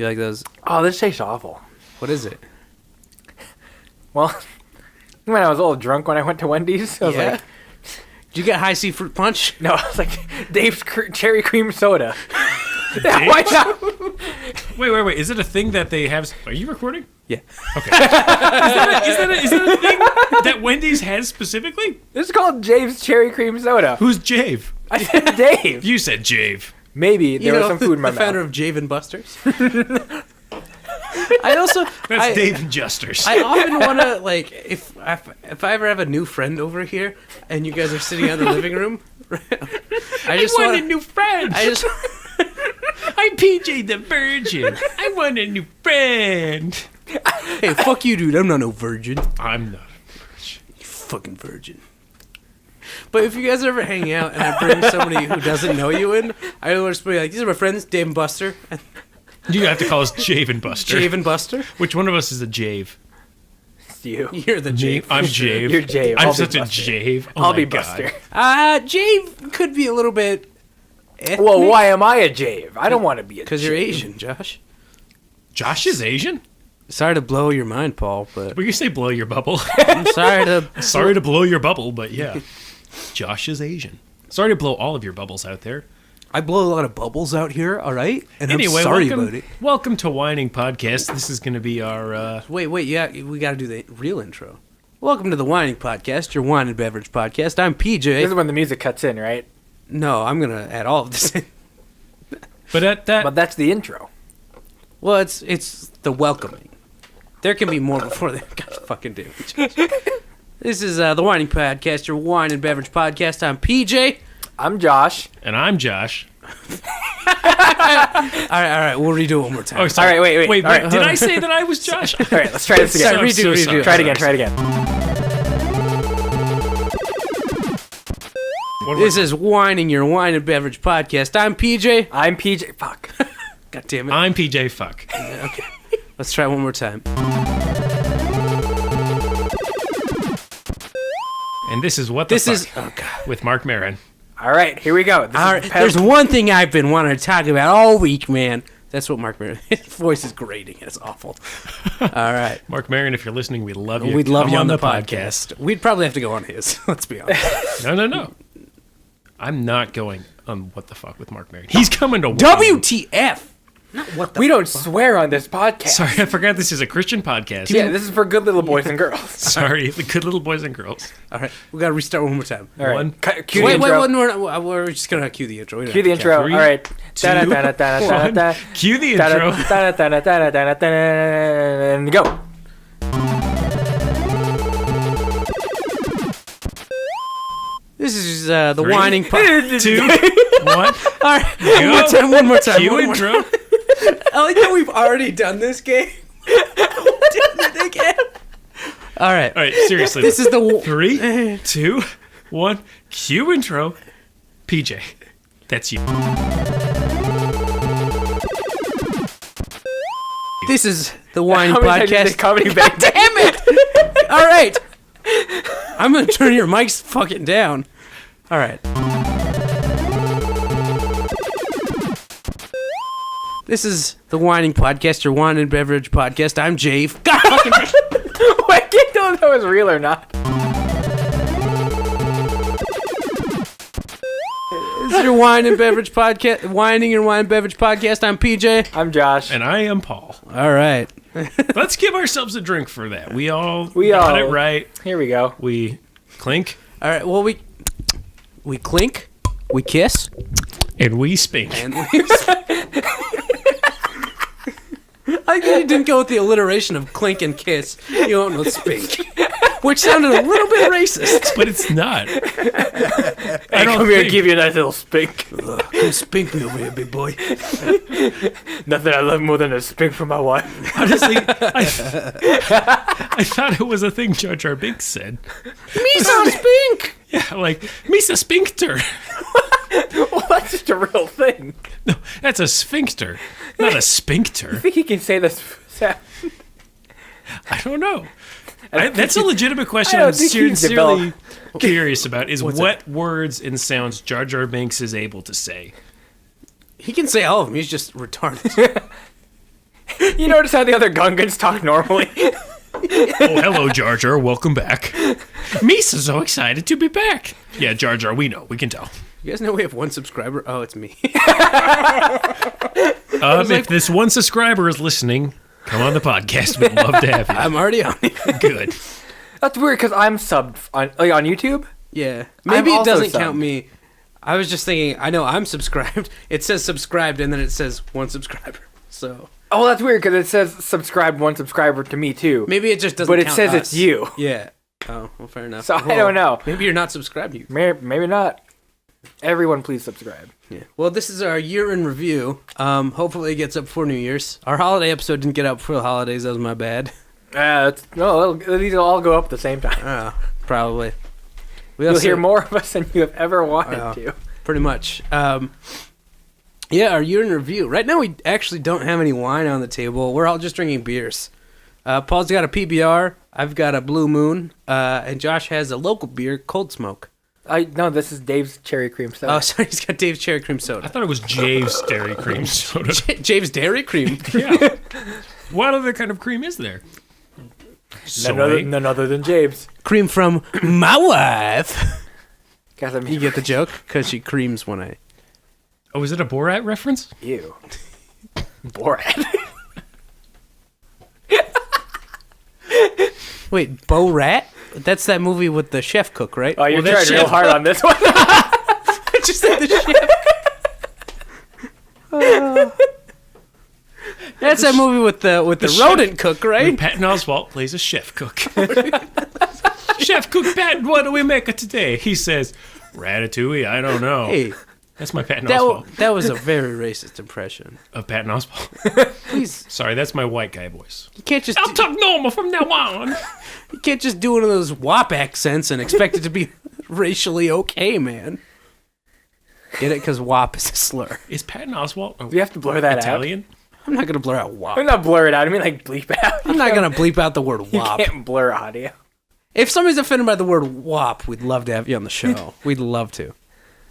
You like those? Oh, this tastes awful. What is it? Well, when I was a little drunk when I went to Wendy's, I was like, did you get high C fruit punch? no, I was like, Dave's cherry cream soda. Yeah, why not? Wait. Is it a thing that they have? Are you recording? Yeah. Okay. Is that a thing that Wendy's has specifically? This is called Dave's cherry cream soda. Who's Jave? I said Dave. You said Jave. Maybe there was some food in my the mouth. founder of Jave and Buster's. I also That's Dave and Justers. I often want to like if I ever have a new friend over here and you guys are sitting in the living room. I just want want a new friend. I'm PJ the Virgin. I want a new friend. Hey, fuck you, dude. I'm not no virgin. I'm not a virgin. You fucking virgin. But if you guys ever hang out and I bring somebody who doesn't know you in, I will just be like, these are my friends, Dave and Buster. You have to call us Jave and Buster. Jave and Buster? Which one of us is a Jave? It's you. You're the Jave. I'm Jave. You're Jave. I'm I'll be such a Buster. Jave. Oh I'll my be God. Buster. Jave could be a little bit ethnic. Well, why am I a Jave? I don't want to be a Because you're Asian, Josh. Josh is Asian? Sorry to blow your mind, Paul, but We can say blow your bubble. I'm sorry to... Sorry to blow your bubble, but yeah. Josh is Asian. Sorry to blow all of your bubbles out there. I blow a lot of bubbles out here, all right? And Anyway, I'm sorry welcome, about it. welcome to Whining Podcast. This is going to be our... Wait, yeah, we got to do the real intro. Welcome to the Whining Podcast, your wine and beverage podcast. I'm PJ. This is when the music cuts in, right? No, I'm going to add all of this in. But at that... But that's the intro. Well, it's the welcoming. There can be more before they got fucking do. This is the Whining Podcast, your wine and beverage podcast. I'm PJ. I'm Josh. And I'm Josh. All right, we'll redo it one more time. Oh, sorry. All right, wait. Wait, All right, did I say that I was Josh? All right, let's try this again. Sorry, redo. Try it again. This is Whining, your wine and beverage podcast. I'm PJ. I'm PJ. Fuck. God damn it. I'm PJ Fuck. Okay. Let's try one more time. And this is What the Fuck Oh, God. with Mark Maron. All right, here we go. All right, there's one thing I've been wanting to talk about all week, man. That's what Mark Maron... His voice is grating. It's awful. All right. Mark Maron, if you're listening, we love you. We'd love Come you on the podcast. We'd probably have to go on his. Let's be honest. No. I'm not going on What the Fuck with Mark Maron. He's coming to WTF? Not what the We don't swear on this podcast. Sorry, I forgot this is a Christian podcast. Yeah, this is for good little boys and girls. Sorry, the good little boys and girls. All right, we got to restart one more time. All right. One. Cue the Wait, intro. we're just going to cue the intro. We don't Cue the have to intro. Three, All right. two, one. Cue the intro. And go. This is the Three. whining podcast. 2, 1. All right, one more time. Cue one more intro. I like that we've already done this game. Doing it again. All right. All right, seriously. This is the 3, 2, 1. Cue intro. PJ, that's you. This is the whining How many times did podcast. this comedy back Damn it! All right. I'm gonna turn your mics fucking down. All right. This is the whining podcast, your wine and beverage podcast. I'm Jave. God fucking. I can't tell if that was real or not. This is your wine and beverage podcast, whining and wine and beverage podcast. I'm PJ. I'm Josh. And I am Paul. All right. Let's give ourselves a drink for that. We all got all- it right. Here we go. We clink All right. Well, we clink, we kiss, and we spink. and we. I think you didn't go with the alliteration of clink and kiss. You don't know spink, which sounded a little bit racist. But it's not. I don't come here and give you a nice little spink. Come spink me over here, big boy. Nothing I love more than a spink from my wife. Honestly, I thought it was a thing Jar Jar Binks said. Misa spink. Yeah, like, Misa Sphincter. Well, that's just a real thing. No, that's a sphincter, not a sphincter. I think he can say this. I don't know. That's a legitimate question I don't I'm think he's sincerely curious about, is What's what words and sounds Jar Jar Binks is able to say. He can say all of them. He's just retarded. You notice how the other Gungans talk normally? Oh, hello, Jar Jar. Welcome back. Misa's so excited to be back. Yeah, Jar Jar, we know. We can tell. You guys know we have one subscriber? Oh, it's me. If this one subscriber is listening, come on the podcast. We'd love to have you. I'm already on it. Good. That's weird because I'm subbed on YouTube. Yeah. Maybe I'm it also doesn't subbed. count me. I was just thinking, I know I'm subscribed. It says subscribed, and then it says one subscriber. So Oh, that's weird because it says subscribe one subscriber to me too. maybe it just doesn't But it count says us. it's you. Yeah. Oh, well, fair enough. So I don't know. Maybe you're not subscribed. You. Maybe not. Everyone, please subscribe. Yeah. Well, this is our year in review. Hopefully it gets up before New Year's. Our holiday episode didn't get up before the holidays. That was my bad. These will all go up at the same time. Probably. You'll hear more of us than you have ever wanted to. Pretty much. Yeah, our year in review. Right now, we actually don't have any wine on the table. We're all just drinking beers. Paul's got a PBR. I've got a Blue Moon. And Josh has a local beer, Cold Smoke. No, this is Dave's cherry cream soda. Oh, sorry, he's got Dave's Cherry Cream I Soda. thought it was Jave's Dairy Cream Soda. James Dairy Cream. Yeah. What other kind of cream is there? None other than James. Cream from my wife. Guys, I'm You get the joke? Because she creams when I... Oh, is it a Borat reference? you. Borat. Wait, Bo Rat? That's that movie with the chef cook, right? Oh, you're Well, that's trying real chef. hard on this one. I just said the chef. That's that movie with the rodent cook, When right? Patton Oswalt plays a chef cook. Chef cook Patton, what do we make it today? He says, Ratatouille, I don't know. Hey, That's my Patton Oswalt that was a very racist impression. of Patton Oswalt. Please, Sorry, that's my white guy voice. you can't just I'll talk normal from now on. you can't just do one of those WAP accents and expect it to be racially okay, man. Get it? Because WAP is a slur. Is Patton Oswalt Do you have to blur that Italian? I'm not gonna blur out out? WAP. I'm not blur it out. I mean, like, bleep out. I'm not gonna bleep out the word You WAP. can't blur audio. If somebody's offended by the word WAP, we'd love to have you on the show. We'd love to.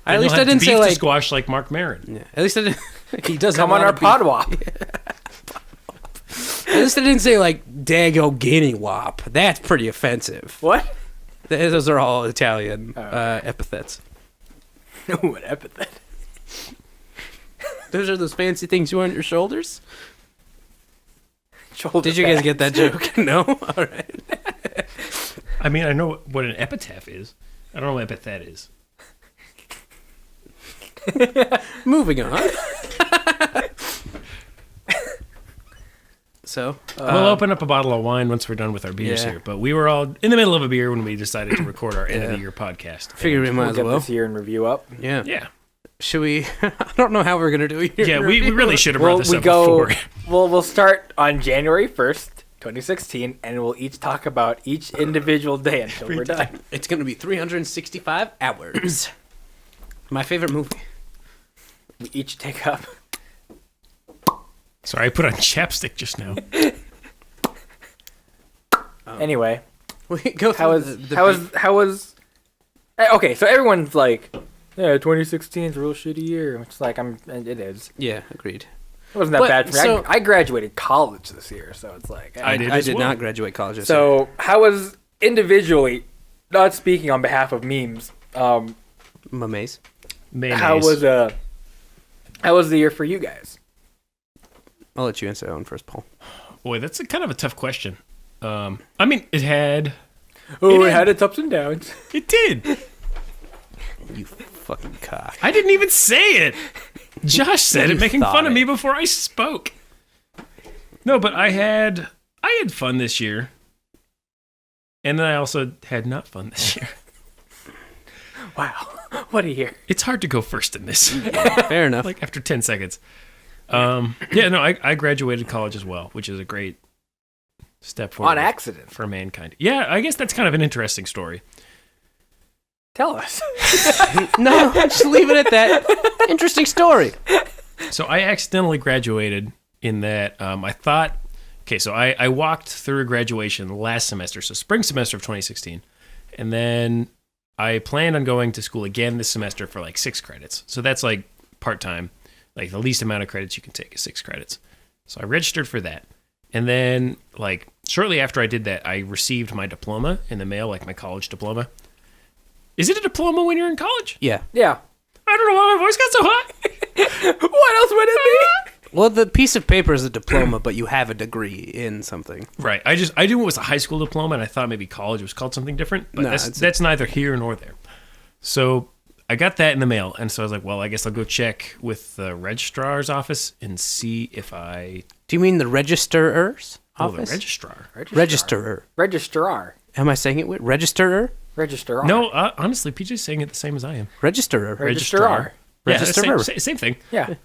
At And least you'll I have to didn't say beef to like. squash like Mark Maron. Yeah, at least I didn't. He does Come have on a our lot of pod beef. wop. At least I didn't say like Dago Guinea WAP. That's pretty offensive. What? Those are all Italian okay. epithets. Ooh, an epithet. Those are those fancy things you wear on your shoulders. Shoulder Did you guys pads. get that joke? No. All right. I mean, I know what an epitaph is. I don't know what epithet is. Moving on. So We'll open up a bottle of wine once we're done with our beers yeah. here. But we were all in the middle of a beer when we decided to record our end of the year podcast. figure we might We'll as get well. this year in review up. Yeah. Yeah. Should we? I don't know how we're gonna do it. Yeah, we really should have brought Well, this we up go. before. We'll start on January 1st, 2016, and we'll each talk about each individual day until we're done. It's gonna be 365 hours. My favorite movie. We each take up. Sorry, I put on chapstick just now. Anyway, We go through how was? Okay, so everyone's like, yeah, 2016 is a real shitty year. It's like it is. Yeah, agreed. It wasn't that But, bad for me. so- I graduated college this year, so it's like. I did I as did well. not graduate college. This year. So how was individually, not speaking on behalf of memes, Maze. Mayonnaise. how was the year for you guys? I'll let you answer that one first, Paul. Boy, that's kind of a tough question. I mean, it had. Oh, It it had its ups and downs. It did. You fucking cock. I didn't even say it. Josh said it, You making thought fun of me it. before I spoke. No, but I had fun this year. And then I also had not fun this year. Wow, what a year! It's hard to go first in this. Fair enough. Like after 10 seconds. I graduated college as well, which is a great step forward On accident. for mankind. Yeah, I guess that's kind of an interesting story. Tell us. No, just leave it at that. Interesting story. So I accidentally graduated in that I thought, okay, so I walked through graduation last semester, so spring semester of 2016. And then I planned on going to school again this semester for like 6 credits. So that's like part-time. Like the least amount of credits you can take is 6 credits. So I registered for that. And then, like, shortly after I did that, I received my diploma in the mail, like my college diploma. Is it a diploma when you're in college? Yeah. Yeah. I don't know why my voice got so high. What else would it be? Well, the piece of paper is a diploma, but you have a degree in something. Right. I knew it was a high school diploma, and I thought maybe college was called something different. But No, that's neither here nor there. So I got that in the mail, and so I was like, well, I guess I'll go check with the registrar's office and see if I... Do you mean the registrar's office? Oh, the registrar. Registerer. Registrar. Am I saying it weird? Registerer? Registrar. No, honestly, PJ's saying it the same as I am. Registerer. Registrar. Yeah, Registrar. same thing. Yeah.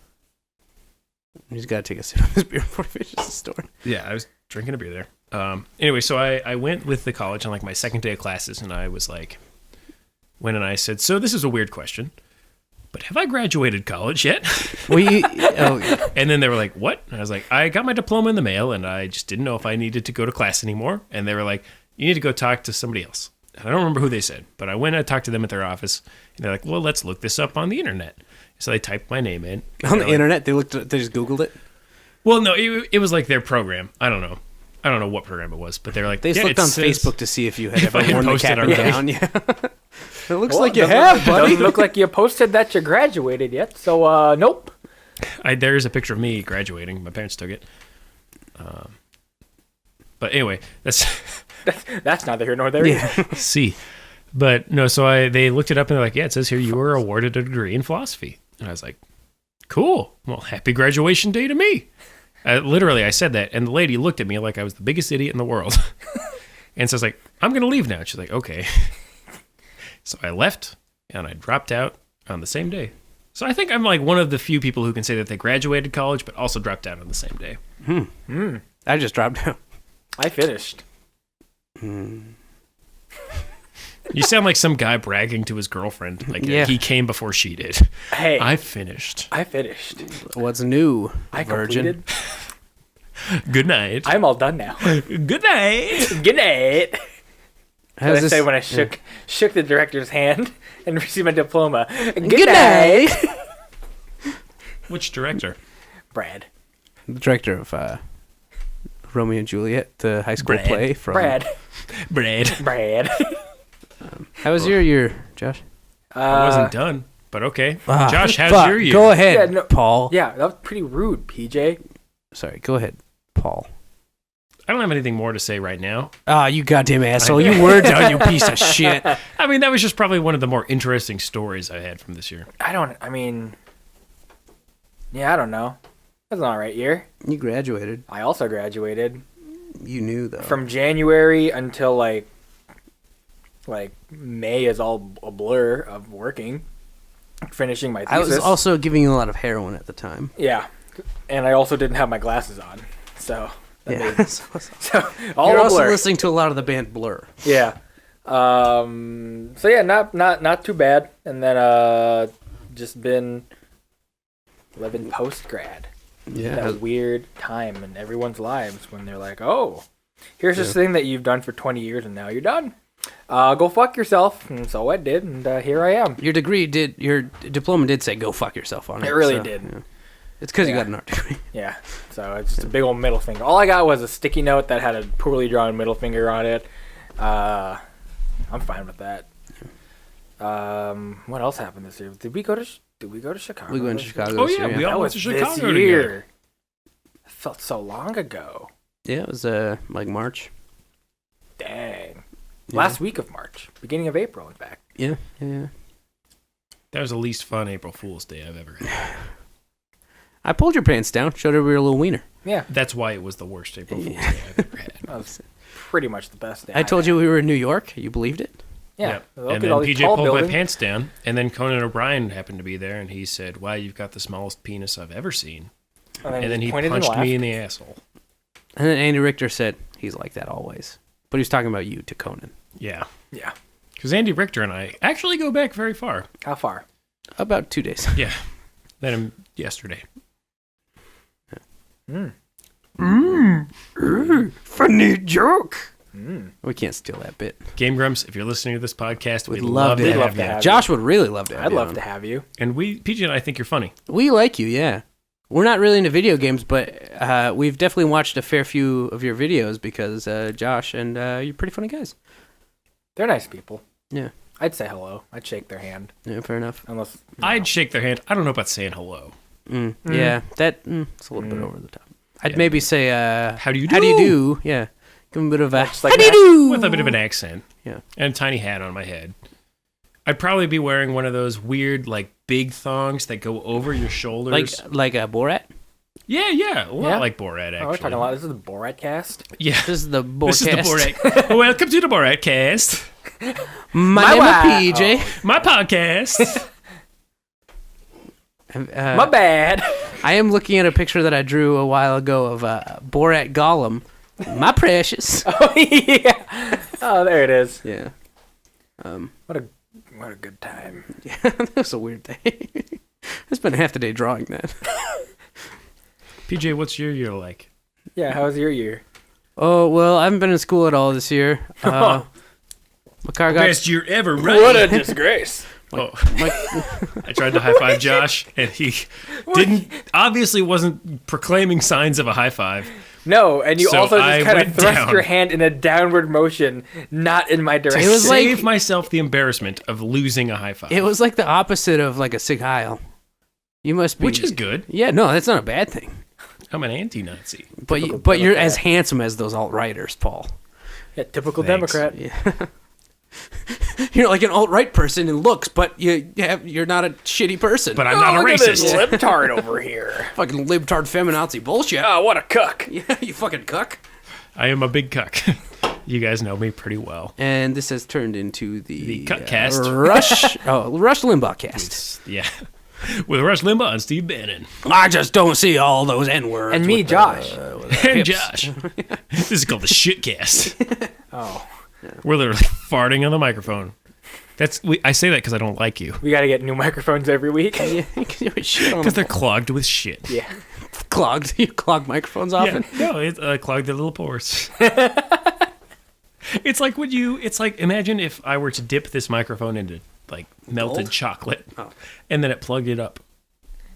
He's got to take a sip of his beer before he finishes the story. Yeah, I was drinking a beer there. Anyway, so I went with the college on like my second day of classes, and I was like, went and I said, so this is a weird question, but have I graduated college yet? And then they were like, what? And I was like, I got my diploma in the mail, and I just didn't know if I needed to go to class anymore. And they were like, you need to go talk to somebody else. And I don't remember who they said, but I went and I talked to them at their office, and they're like, well, let's look this up on the internet. So they typed my name in. On the internet? They just Googled it? Well, no, it was like their program. I don't know what program it was, but they're like, They just looked on Facebook to see if you had ever I had worn the posted cap and already. gown. Yeah. It looks Well, like you doesn't have, look- buddy. Doesn't look like you posted that you graduated yet. So, nope. There's a picture of me graduating. My parents took it. But anyway, That's neither here nor there. Yeah. see. But no, so they looked it up and they're like, yeah, it says here you were awarded a degree in philosophy. And I was like, cool. Well, happy graduation day to me. Literally, I said that, and the lady looked at me like I was the biggest idiot in the world. And so I was like, I'm going to leave now. And she's like, okay. So I left, and I dropped out on the same day. So I think I'm like one of the few people who can say that they graduated college, but also dropped out on the same day. I just dropped out. I finished. You sound like some guy bragging to his girlfriend. Like Yeah. he came before she did. Hey. I finished. I finished. What's new, I virgin? completed. Good night. I'm all done now. Good night. Good night. How's I this- say when I shook the director's hand and received my diploma. Good night. Which director? Brad. The director of Romeo and Juliet, the high school Brad. play from... Brad. Brad. How was your year, Josh? I wasn't done, but okay. Ah, Josh, how's fuck. your year? Go ahead, Yeah, no- Paul. Yeah, that was pretty rude, PJ. Sorry, go ahead, Paul. I don't have anything more to say right now. Ah, you goddamn asshole. You were done, you piece of shit. I mean, that was just probably one of the more interesting stories I had from this year. I don't know. That's an alright year. You graduated. I also graduated. You knew, though. From January until like May is all a blur of working, finishing my I thesis. was also giving you a lot of heroin at the time. Yeah, and I also didn't have my glasses on, so that Yeah. made, so all You're a also blur. listening to a lot of the band Blur. Yeah. So yeah, not too bad, and then just been living post grad. Yeah. That weird time in everyone's lives when they're like, oh, here's this thing that you've done for 20 years and now you're done. Go fuck yourself. And so I did, and here I am. Your diploma did say go fuck yourself on it. It really so, did. yeah. It's because you Yeah. got an art degree. Yeah. So it's just a big old middle finger. All I got was a sticky note that had a poorly drawn middle finger on it. I'm fine with that. What else happened this year? Did we go to Chicago? We went to this Chicago Oh, this yeah, year. we year? all That went was to Chicago this together. year. It felt so long ago. Yeah, it was like March. Dang. Yeah. Last week of March. Beginning of April, in fact. Yeah. That was the least fun April Fool's Day I've ever had. I pulled your pants down, showed her we were a little wiener. Yeah. That's why it was the worst April Fool's Day I've ever had. That was pretty much the best day. I told you we were in New York. You believed it? Yeah. Yep. Look And at then all these PJ tall pulled my buildings. pants down, and then Conan O'Brien happened to be there, and he said, wow, you've got the smallest penis I've ever seen. And then he pointed and punched me laughed. in the asshole. And then Andy Richter said, he's like that always. But he was talking about you to Conan. Yeah. Yeah. Because Andy Richter and I actually go back very far. How far? About 2 days. Yeah. Met him yesterday. Funny joke. Mm. We can't steal that bit. Game Grumps, if you're listening to this podcast, We'd we'd love love to to have have you. you. Have Josh would really love to have I'd you love on. to have you. And PJ and I think you're funny. We like you, yeah. we're not really into video games, but we've definitely watched a fair few of your videos because Josh and you're pretty funny guys. They're nice people. Yeah. I'd say hello. I'd shake their hand. Yeah, fair enough. Unless I'd shake their hand. I don't know about saying hello. Yeah, it's a little bit over the top. I'd maybe say, How do you do? How do you do? Yeah. Give them a bit of a, Just like how do you that. do? With a bit of an accent. Yeah. And a tiny hat on my head. I'd probably be wearing one of those weird, like, big thongs that go over your shoulders. Like a Borat? Yeah, a lot Yeah? like Borat, actually. Oh, we're talking a lot. This is the Borat cast. Yeah. This is the Borat. This is the Borat. Welcome to the Borat cast. My name is PJ. My podcast. My bad. I am looking at a picture that I drew a while ago of Borat Gollum. My precious. Oh, yeah. Oh, there it is. Yeah. What a good time. Yeah, that was a weird day. I spent half the day drawing that. PJ, what's your year like? Yeah, how was your year? Oh, well, I haven't been in school at all this year. My car got... Best year ever, right? What a disgrace. Oh. I tried to high five Josh, and he obviously wasn't proclaiming signs of a high five. No, and you So also I just kind of went thrust down. your hand in a downward motion, not in my direction. It was like- Save myself the embarrassment of losing a high five. It was like the opposite of like a Sig Heil. You must be... Which is good. Yeah, no, that's not a bad thing. I'm an anti-Nazi. But you're as handsome as those alt-righters, Paul. Yeah, typical Thanks. Democrat. Yeah. You're like an alt-right person in looks, but you're not a shitty person. But I'm not a Look at this racist. libtard over here. fucking libtard feminazi bullshit. Oh, what a cuck. Yeah, you fucking cuck. I am a big cuck. You guys know me pretty well. And this has turned into the Cuckcast. Rush Limbaugh cast. Yeah. With Rush Limbaugh and Steve Bannon. I just don't see all those N-words. And me, with Josh. And Josh. This is called the Shitcast. Oh, We're literally farting on the microphone. I say that because I don't like you. we got to get new microphones every week. Yeah, you can do shit on Because them. they're clogged with shit. Yeah. Clogged. You clog microphones often. Yeah, no, it clogged their little pores. It's like imagine if I were to dip this microphone into like melted Gold? chocolate, Oh. and then it plugged it up.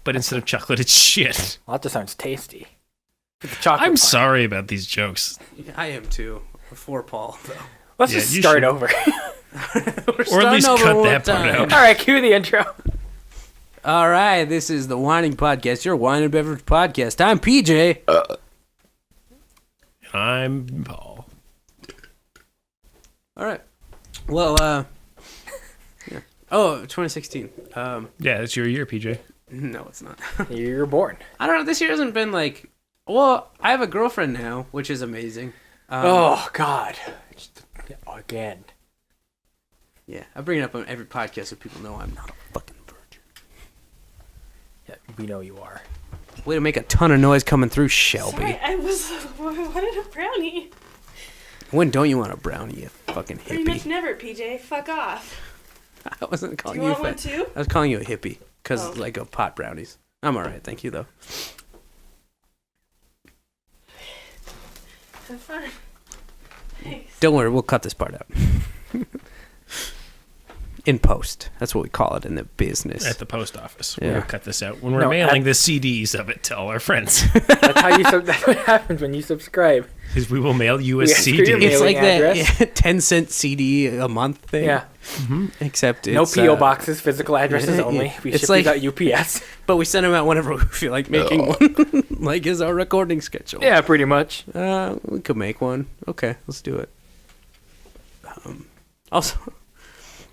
But instead of chocolate, it's shit. Well, that just sounds tasty. With the chocolate I'm part. sorry about these jokes. I am too. Before Paul, though. Let's Yeah, just you start should. over. Or at least cut that part out. All right, cue the intro. All right, this is the Whining Podcast, your wine and beverage podcast. I'm PJ. I'm Paul. All right. Well, yeah. Oh, 2016. Yeah, it's your year, PJ. No, it's not. You're born. I don't know. This year hasn't been like. Well, I have a girlfriend now, which is amazing. Oh, God. Again. Yeah, I bring it up on every podcast so people know I'm not a fucking virgin. Yeah, we know you are. Way to make a ton of noise coming through, Shelby. Sorry, I wanted a brownie. When don't you want a brownie, you fucking Pretty much hippie? never, PJ. Fuck off. I wasn't Do calling you you want one fat. too? I was calling you a hippie because Oh. like of pot brownies. I'm all right, thank you though. Have fun. Thanks. Don't worry, we'll cut this part out. In post. That's what we call it in the business. At the post office. Yeah. We'll cut this out when we're No, mailing the CDs of it to all our friends. That's how you. That's what happens when you subscribe. Because we will mail you a Yeah, CD. screw your It's mailing like that address. 10-cent CD a month thing. Yeah. Except No it's PO boxes, physical addresses yeah, only. yeah. We It's ship like- these out UPS. But we send them out whenever we feel like making one. Like is our recording schedule. Yeah, pretty much. We could make one. Okay, let's do it. Also,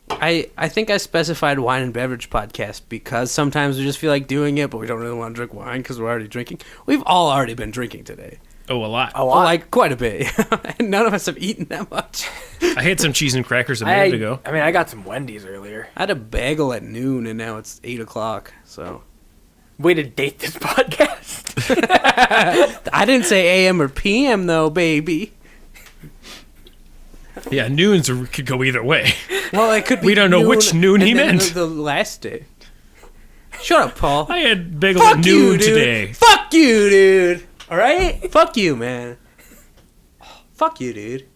I think I specified wine and beverage podcast because sometimes we just feel like doing it, but we don't really want to drink wine because we're already drinking. We've all already been drinking today. Oh, a lot. A lot. Like quite a bit. And none of us have eaten that much. I had some cheese and crackers a minute ago. I mean, I got some Wendy's earlier. I had a bagel at noon and now it's 8 o'clock. So Way to date this podcast. I didn't say AM or PM though, baby. Yeah, noons could go either way. Well, it could be. We don't know which noon he and then meant. The last day. Shut up, Paul. I had bagel Fuck at you, noon dude. today. Fuck you, dude. All right. Fuck you, man. Fuck you, dude.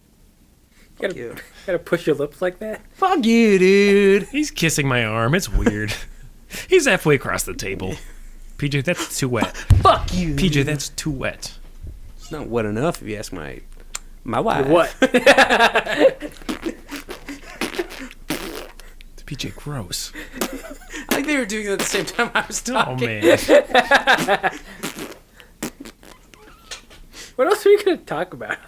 Fuck you. Gotta push your lips like that. Fuck you, dude. He's kissing my arm. It's weird. He's halfway across the table. PJ, that's too wet. Fuck you. PJ, that's too wet. It's not wet enough if you ask my wife. What? PJ, gross. I think they were doing it at the same time I was Oh, talking. man. What else are we gonna talk about?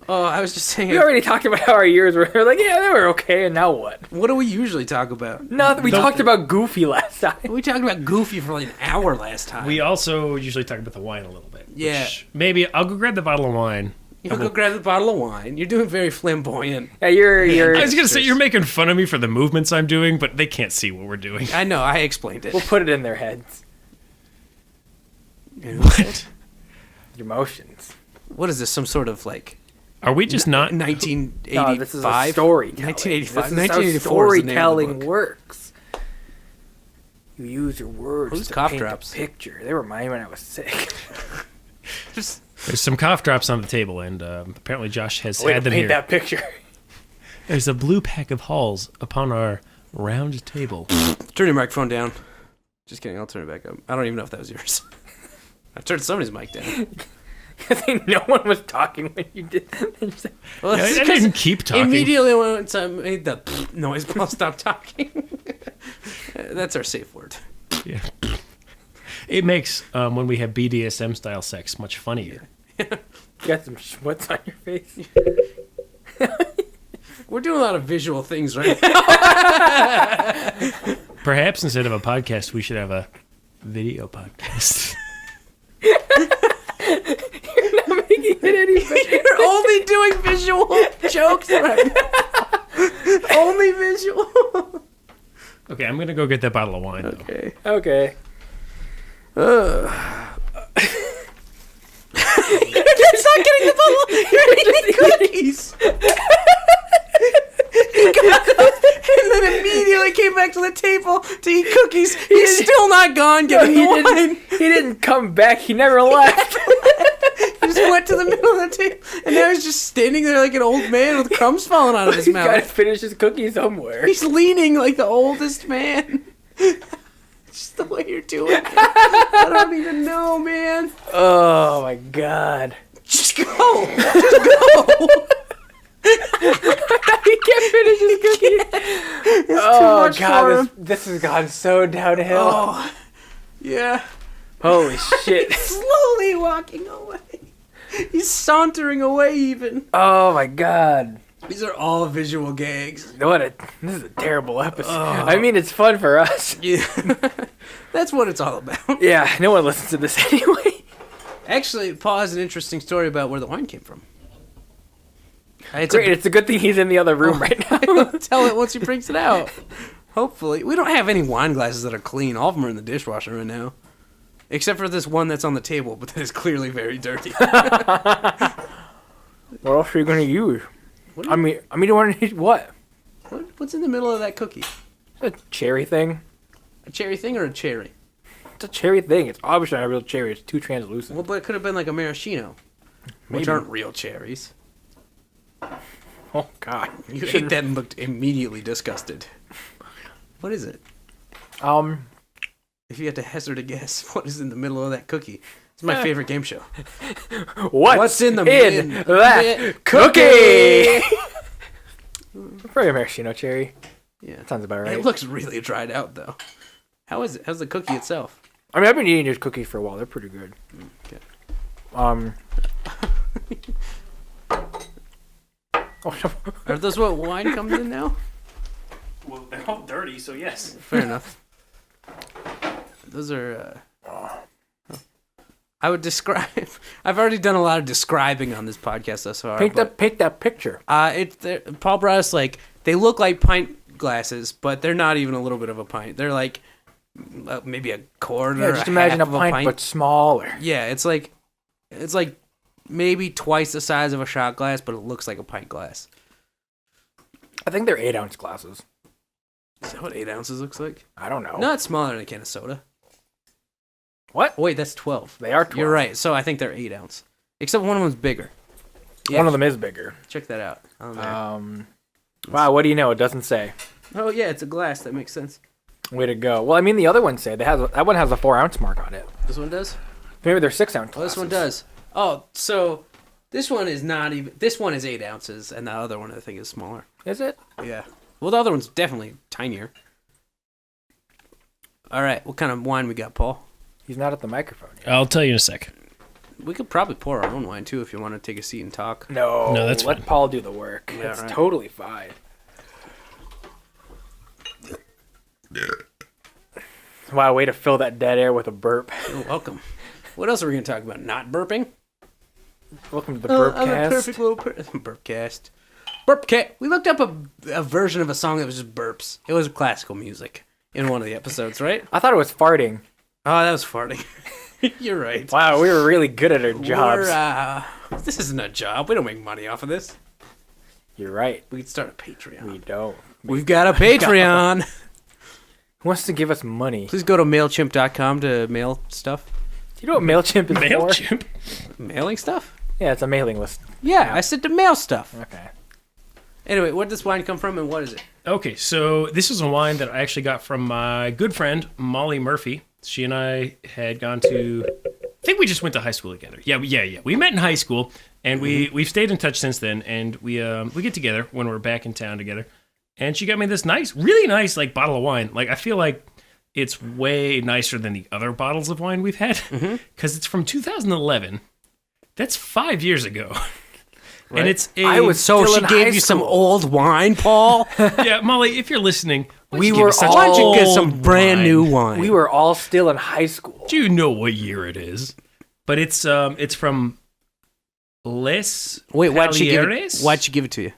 Oh, I was just saying. We already talked about how our years were. We're like, yeah, they were okay, and now what? What do we usually talk about? No, we talked about Goofy last time. We talked about Goofy for like an hour last time. We also usually talk about the wine a little bit. Yeah. Maybe I'll go grab the bottle of wine. You go grab the bottle of wine. You're doing very flamboyant. Yeah, you're. I was going to say, you're making fun of me for the movements I'm doing, but they can't see what we're doing. I know. I explained it. We'll put it in their heads. What? Your motions. What is this? Some sort of like Are we just not... 1985? No, this is a storytelling. 1985. This is 1984 how is the name of the storytelling book. works. You use your words Who's to cough paint drops? a picture. They remind me when I was sick. Just There's some cough drops on the table, and apparently Josh has Way to had them paint here. that picture. There's a blue pack of Halls upon our round table. turn your microphone down. Just kidding. I'll turn it back up. I don't even know if that was yours. I turned somebody's mic down. I think no one was talking when you did that. Well, Yeah, it's I 'cause didn't keep talking. Immediately once I made the noise, I'll stop talking. That's our safe word. Yeah. It makes, when we have BDSM-style sex, much funnier. You got some schmutz on your face. We're doing a lot of visual things right now. Perhaps instead of a podcast, we should have a video podcast. You're not making it any better. You're only doing visual jokes right now. Only visual. Okay, I'm going to go get that bottle of wine, though. Okay. Okay. You're not getting the bottle. You're eating cookies. And then immediately came back to the table to eat cookies. He's still not gone getting the wine. He didn't come back. He never left. He just went to the middle of the table, and now he's just standing there like an old man with crumbs falling out of his He's got to mouth. finish his cookie somewhere. He's leaning like the oldest man. Just the way you're doing it. I don't even know, man. Oh my god. Just go. Just go. He can't finish his cookie. It's Oh too much for god, him. this has gone so downhill. Oh, yeah. Holy shit. Slowly walking away. He's sauntering away even. Oh my god. These are all visual gags. This is a terrible episode. I mean, it's fun for us. Yeah. That's what it's all about. Yeah, no one listens to this anyway. Actually, Paul has an interesting story about where the wine came from. It's Great, it's a good thing he's in the other room right now. Tell it once he brings it out. Hopefully. We don't have any wine glasses that are clean. All of them are in the dishwasher right now. Except for this one that's on the table, but that is clearly very dirty. What else are you going to use? What I mean, you want to use what? What's in the middle of that cookie? A cherry thing? A cherry thing or a cherry? It's a cherry thing. It's obviously not a real cherry. It's too translucent. Well, but it could have been like a maraschino, which Maybe. aren't real cherries. Oh, God. You ate that and looked immediately disgusted. What is it? If you had to hazard a guess, what is in the middle of that cookie? It's my favorite game show. What's in the that cookie? Probably a maraschino cherry. Yeah. Sounds about right. It looks really dried out, though. How is it? How's the cookie itself? I mean, I've been eating these cookies for a while. They're pretty good. Okay. Are those what wine comes in now? Well, they're all dirty, so yes. Fair enough. Those are. I would describe. I've already done a lot of describing on this podcast thus far. Paint that picture. Paul brought us like they look like pint glasses, but they're not even a little bit of a pint. They're like maybe a quarter. Yeah, just imagine a half of pint, but smaller. Yeah, it's like maybe twice the size of a shot glass, but it looks like a pint glass. I think they're 8-ounce glasses. Is that what 8 ounces looks like? I don't know. No, it's smaller than a can of soda. What? Oh, wait, that's 12. They are 12. You're right. So I think they're 8 ounce. Except one of them's bigger. Yeah, One of them is bigger. check that out. On there. Wow, what do you know? It doesn't say. Oh yeah, it's a glass. That makes sense. Way to go. Well, I mean, the other ones say that one has a 4-ounce mark on it. This one does? Maybe they're 6-ounce. Oh, this one does. Oh, so this one is not even. This one is 8 ounces, and the other one I think is smaller. Is it? Yeah. Well, the other one's definitely tinier. All right, what kind of wine we got, Paul? He's not at the microphone yet. I'll tell you in a sec. We could probably pour our own wine too if you want to take a seat and talk. No, that's let fine. Paul do the work. Yeah, It's right. totally fine. Wow, way to fill that dead air with a burp. You're welcome. What else are we going to talk about? Not burping? Welcome to the Burpcast. I'm a perfect little Burpcast. Burpcast. We looked up a version of a song that was just burps. It was classical music in one of the episodes, right? I thought it was farting. Oh, that was farting. You're right. Wow, we were really good at our jobs. This isn't a job. We don't make money off of this. You're right. We could start a Patreon. We don't. We've got a Patreon. Who wants to give us money? Please go to MailChimp.com to mail stuff. Do you know what MailChimp is for? MailChimp? Mailing stuff? Yeah, it's a mailing list. Yeah, I said to mail stuff. Okay. Anyway, where did this wine come from and what is it? Okay, so this is a wine that I actually got from my good friend, Molly Murphy. She and I had gone to... I think we just went to high school together. Yeah. We met in high school, and we've stayed in touch since then, and we get together when we're back in town together. And she got me this really nice, like, bottle of wine. Like, I feel like it's way nicer than the other bottles of wine we've had, because it's from 2011. That's 5 years ago. Right. And it's I was So still she in gave high you some school. old wine, Paul? yeah, Molly, if you're listening, We were all- Why don't you get some brand new wine? We were all still in high school. Do you know what year it is? But it's from Les Wait, why'd she Palieres? give it to you?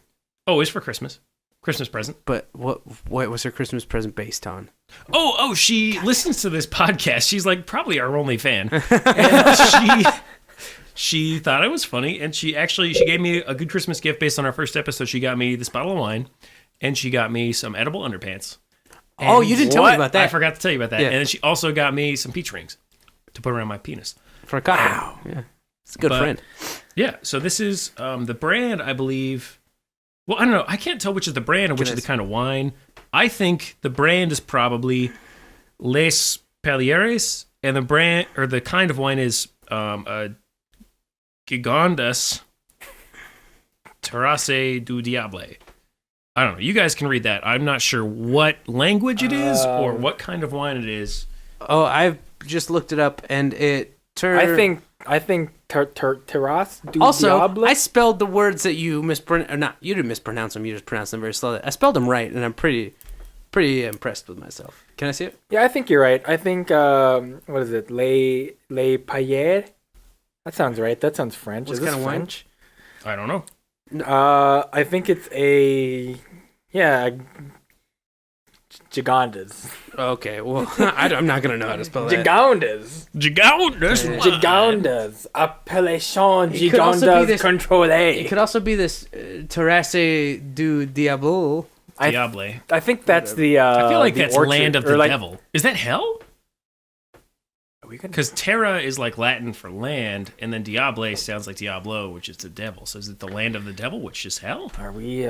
Oh, it's for Christmas. Christmas present. But what was her Christmas present based on? Oh, she listens to this podcast. She's like probably our only fan. And she thought it was funny, and she gave me a good Christmas gift based on our first episode. She got me this bottle of wine, and she got me some edible underpants. Oh, you didn't tell me What? about that. I forgot to tell you about that. Yeah. And then she also got me some peach rings to put around my penis. For a couple. Wow. Yeah. It's a good But- friend. Yeah, so this is the brand, I believe. Well, I don't know. I can't tell which is the brand and which is the kind of wine. I think the brand is probably Les Palieres, and the brand or the kind of wine is a Gigondas Terrasse du Diable. I don't know. You guys can read that. I'm not sure what language it is or what kind of wine it is. Oh, I've just looked it up, and it I think Terrasse du also, Diable. I spelled the words that you mispronounced. Or not, you didn't mispronounce them. You just pronounced them very slowly. I spelled them right, and I'm pretty impressed with myself. Can I see it? Yeah, I think you're right. I think what is it? Les Paillettes? That sounds right. That sounds French. What Is this kind of wine? French? I don't know. I think it's Gigondas. Okay, well, I'm not gonna know how to spell that. Gigondas. Gigondas. Gigondas. Appellation It could also be Gigondas this- Contrôlée. It could also be this Terrasse du Diable. Diable. I think that's the. I feel like the that's orchard, land of or the like- devil. Is that hell? Are we gonna- Because terra is like Latin for land, and then diable sounds like Diablo, which is the devil. So is it the land of the devil, which is hell? Are we?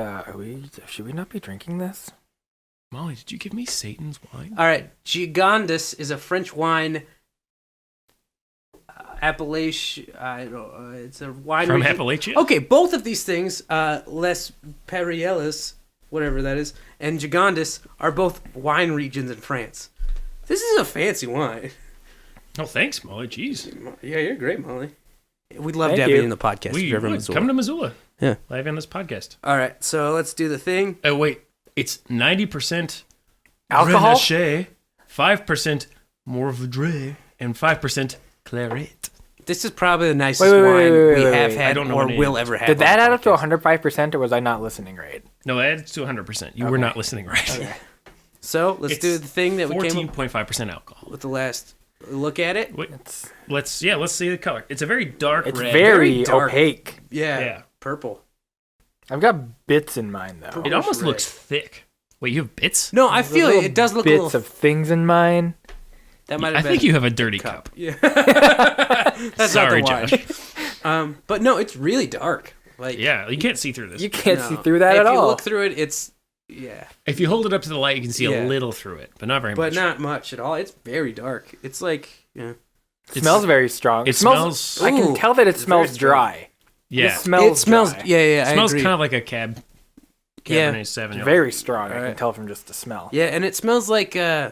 Should we not be drinking this? Molly, did you give me Satan's wine? All right, Gigondas is a French wine. Appellation. I don't know. It's a wine From region. Appalachia? Okay, both of these things, Les Perieles, whatever that is, and Gigondas are both wine regions in France. This is a fancy wine. Oh, thanks, Molly. Jeez. Yeah, you're great, Molly. We'd love Thank to have you. you in the podcast. if you're ever in would. Missoula. Come to Missoula. Yeah. Live on this podcast. All right, so let's do the thing. Oh, wait. It's 90% Alcohol? Grenache, 5% Mourvedre, and 5% Claret. This is probably the nicest Wait, wine we wait, have wait. I had don't know or what it will is. ever have. Did on that the add up to podcast. 105%, or was I not listening right? No, that adds to 100%. You were not listening right. Okay. So let's do the thing that we came up 14.5% alcohol. with the last look at it. Wait, It's let's see the color. It's a very dark it's red. very dark. opaque. Yeah, Yeah. purple. I've got bits in mine though. It almost red. looks thick. Wait, you have bits? No, I There's feel little it does look a bits little. of things in mine. That might I have been think you have a dirty cup. Yeah, that's Sorry, not the wine. But no, it's really dark. Like Yeah, you can't see through this. You can't no. see through that if at you all. look through it, it's Yeah. If you hold it up to the light, you can see Yeah. a little through it, but not very But much. not much at all. It's very dark. It's like, yeah. It smells very strong. It smells. I can Ooh, tell that it it's smells very strong. dry. Yeah. It smells. It smells, dry. yeah, It I smells agree. kind of like a Cabernet Yeah. Sauvignon. Very strong. I Alright. can tell from just the smell. Yeah, and it smells like you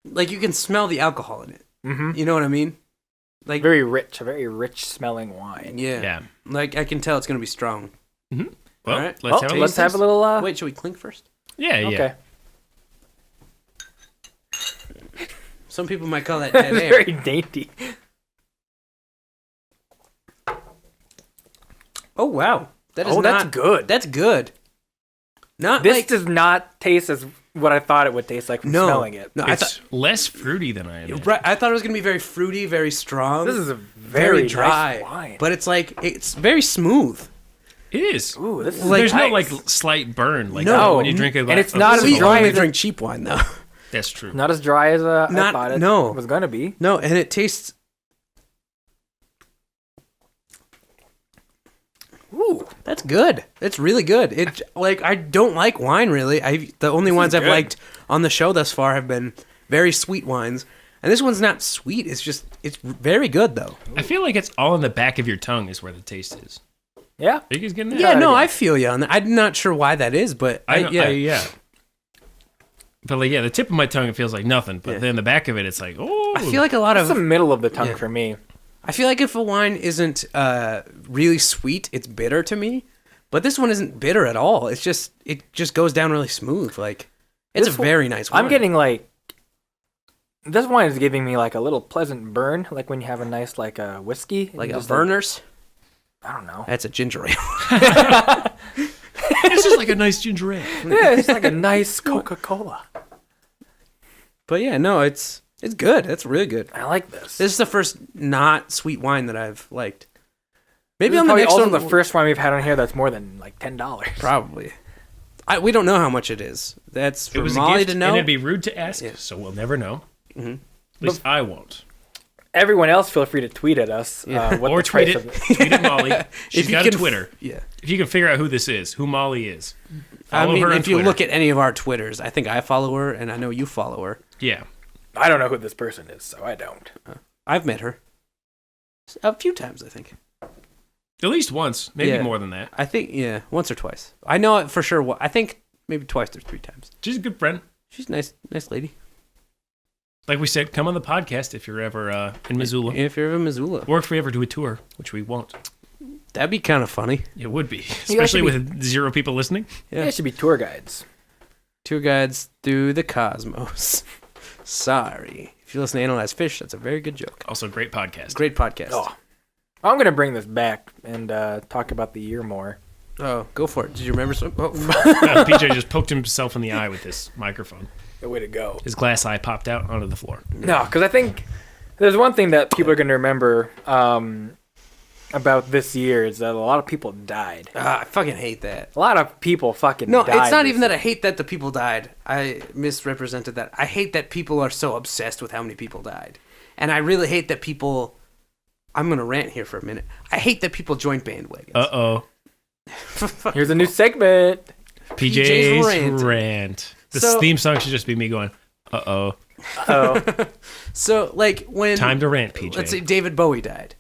can smell the alcohol in it. Mm-hmm. You know what I mean? Like, Very rich. A very rich smelling wine. yeah. Yeah. Like, I can tell it's going to be strong. Well, Alright. let's have a Let's little have a little. Wait, should we clink first? Yeah, yeah. Okay. Some people might call that dead It's air. very dainty. Oh, wow. That is Oh, not that's good. That's good. Not This like... does not taste as what I thought it would taste like from No. smelling it. No, It's less fruity than I imagined. I thought it was going to be very fruity, very strong. This is a very very dry. nice wine. But it's like, it's very smooth. It is. Ooh, this is Like, There's no nice. like slight burn like No. when you drink a And it's not as We dry only as drink cheap wine, though. That's true. Not as dry as I Not- thought it no. was gonna be. No, and it tastes... Ooh, that's good. It's really good. It like I don't like wine really. The only wines I've good. liked on the show thus far have been very sweet wines, and this one's not sweet. It's very good though. I feel like it's all in the back of your tongue is where the taste is. Yeah. Are you guys getting that? Yeah, no, yeah. I feel you on that. I'm not sure why that is, but I know, yeah. yeah. But like, yeah, the tip of my tongue it feels like nothing, but Yeah. then the back of it, it's like, oh. I feel like a lot It's the of. middle of the tongue Yeah. for me. I feel like if a wine isn't really sweet, it's bitter to me. But this one isn't bitter at all. It just goes down really smooth. Like it's This a one- very nice wine. I'm getting like this wine is giving me like a little pleasant burn, like when you have a nice like a whiskey, and like a just, Verner's. I don't know. That's a ginger ale. This is like a nice ginger ale. Yeah, it's like a nice Coca-Cola. But yeah, no, it's good. It's really good. I like this. This is the first not sweet wine that I've liked. Maybe This is on the probably next also one, the first wine we've had on here that's more than like $10. probably. We don't know how much it is. That's It for was Molly a gift, to know. and it'd be rude to ask, Yeah. so we'll never know. Mhm. At least I won't. Everyone else, feel free to tweet at us. Yeah. What Or the tweet price it. of it. Tweet at Molly. She's If you got a can Twitter. Yeah. If you can figure out who this is, who Molly is. I Follow mean, her on if you Twitter. look at any of our Twitters, I think I follow her, and I know you follow her. Yeah. I don't know who this person is, so I don't. I've met her a few times, I think. At least once, maybe Yeah. more than that. I think, yeah, once or twice. I know it for sure. I think maybe twice or three times. She's a good friend. She's a nice lady. Like we said, come on the podcast if you're ever in Missoula. If you're in Missoula, Or if we ever do a tour, which we won't. that'd be kind of funny. It would be. You guys Especially should with 0 people listening. Yeah. Yeah, it should be tour guides. Tour guides through the cosmos. Sorry. If you listen to Analyze Fish, that's a very good joke. Also, great podcast. Great podcast. Oh. I'm going to bring this back and talk about the year more. Oh, go for it. Did you remember some? Oh. PJ just poked himself in the eye with this microphone. The way to go. His glass eye popped out onto the floor. No, because I think there's one thing that people are going to remember about this year is that a lot of people died. I fucking hate that. A lot of people fucking No, died. it's not this even that I hate that the people died. I misrepresented that. I hate that people are so obsessed with how many people died. And I really hate that people... I'm going to rant here for a minute. I hate that people join bandwagons. Uh-oh. Here's a new segment. PJ's rant. rant. This So- theme song should just be me going, uh-oh. Oh, So, like, when... Time to rant, PJ. Let's say David Bowie died.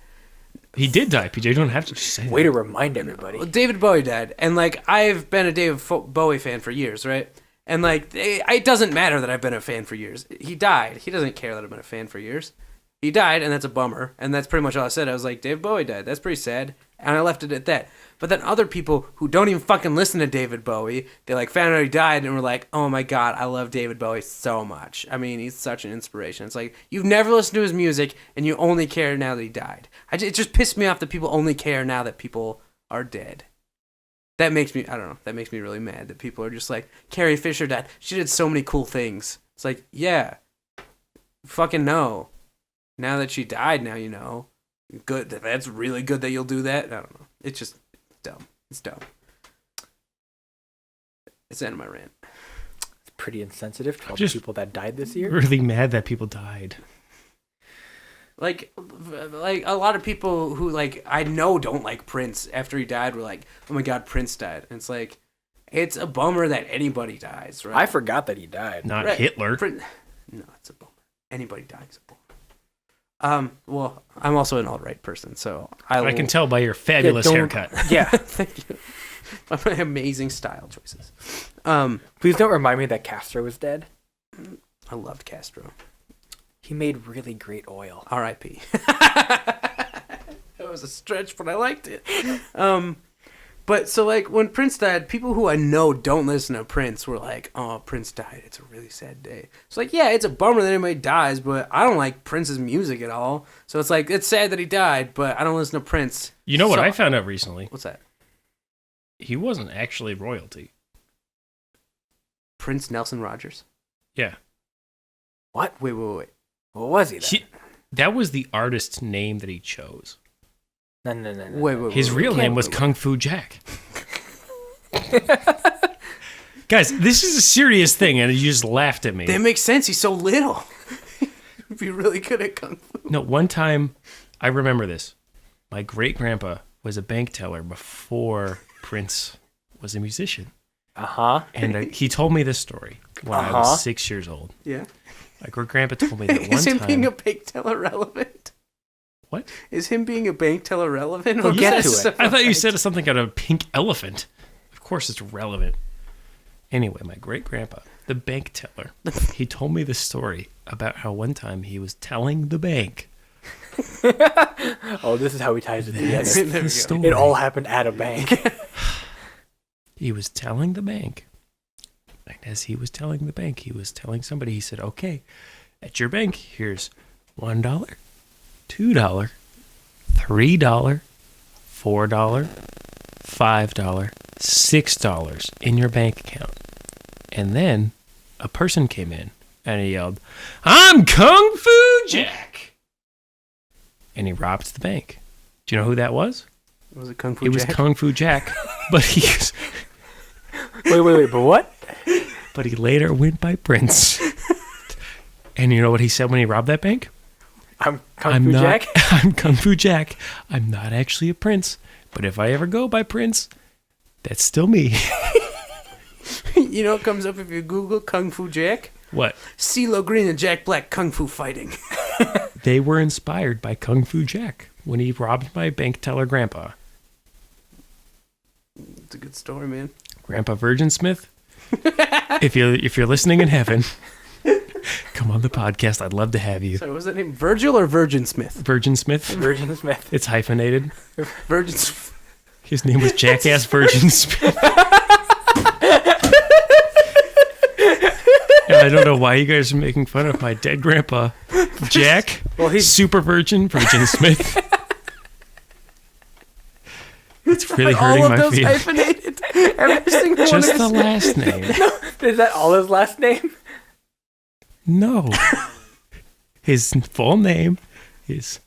He did die, PJ. You don't have to just say way that. to remind everybody. Well, David Bowie died. And, like, I've been a David Bowie fan for years, right? And, like, it doesn't matter that I've been a fan for years. He died. He doesn't care that I've been a fan for years. He died, and that's a bummer. And that's pretty much all I said. I was like, David Bowie died. That's pretty sad. And I left it at that. But then other people who don't even fucking listen to David Bowie, they like found out he died and were like, oh my god, I love David Bowie so much. I mean, he's such an inspiration. It's like, you've never listened to his music, and you only care now that he died. It just pissed me off that people only care now that people are dead. That makes me, I don't know, that makes me really mad that people are just like, Carrie Fisher died. She did so many cool things. It's like, yeah, fucking no. Now that she died, now you know. Good. That's really good that you'll do that. I don't know. It's just dumb. It's dumb. It's the end of my rant. It's pretty insensitive to all Just- the people that died this year. Really mad that people died. Like a lot of people who like I know don't like Prince after he died were like, oh my god, Prince died. And it's like, It's a bummer that anybody dies, right? I forgot that he died. Not Right. Hitler. No, it's a bummer. Anybody dying is a bummer. Well, I'm also an alt-right person, so I can tell by your fabulous don't- haircut. Yeah. Thank you. My amazing style choices. Please don't remind me that Castro was dead. I loved Castro. He made really great oil. R.I.P. That was a stretch, but I liked it. But so like when Prince died, people who I know don't listen to Prince were like, "Oh, Prince died. It's a really sad day." It's like, yeah, it's a bummer that anybody dies, but I don't like Prince's music at all. So it's like it's sad that he died, but I don't listen to Prince. You know what So- I found out recently? What's that? He wasn't actually royalty. Prince Nelson Rogers. Yeah. What? Wait. What was he then? That was the artist's name that he chose. No. Wait. His real name was Kung Fu Jack. Guys, this is a serious thing, and you just laughed at me. That makes sense. He's so little. He'd be really good at kung fu. No, one time, I remember this. My great-grandpa was a bank teller before Prince was a musician. Uh-huh. And he told me this story when I was 6 years old. Yeah. My great-grandpa told me that one Is him time... being a bank teller relevant? What? Is him being a bank teller relevant? We'll Or get is to that it. I thought you said something about a pink elephant. Of course it's relevant. Anyway, my great-grandpa, the bank teller, he told me this story about how one time he was telling the bank. Oh, this is how he ties it That's together. There we the go. story. It all happened at a bank. He was telling the bank. And as he was telling the bank, he was telling somebody, he said, okay, at your bank, here's $1, $2, $3, $4, $5, $6 in your bank account. And then a person came in and he yelled, I'm Kung Fu Jack! And he robbed the bank. Do you know who that was? Was it Kung Fu It was Jack? Kung Fu Jack, but he Wait, but what? but he later went by Prince. And you know what he said when he robbed that bank? I'm Kung Fu Jack? I'm Kung Fu Jack. I'm not actually a prince, but if I ever go by Prince, that's still me. You know what comes up if you Google Kung Fu Jack? What? CeeLo Green and Jack Black Kung Fu fighting. They were inspired by Kung Fu Jack when he robbed my bank teller grandpa. It's a good story, man. Grandpa Virgin Smith, if you're listening in heaven, come on the podcast. I'd love to have you. Sorry, what was that name? Virgil or Virgin Smith? Virgin Smith. Virgin Smith. It's hyphenated. Virgin Smith. His name was Jackass Virgin Smith. And I don't know why you guys are making fun of my dead grandpa, Jack. Well, he's Super Virgin Smith. It's really hurting All of my those feelings. hyphenated. Every single one Just is. the last name. Is that all his last name? No. His full name is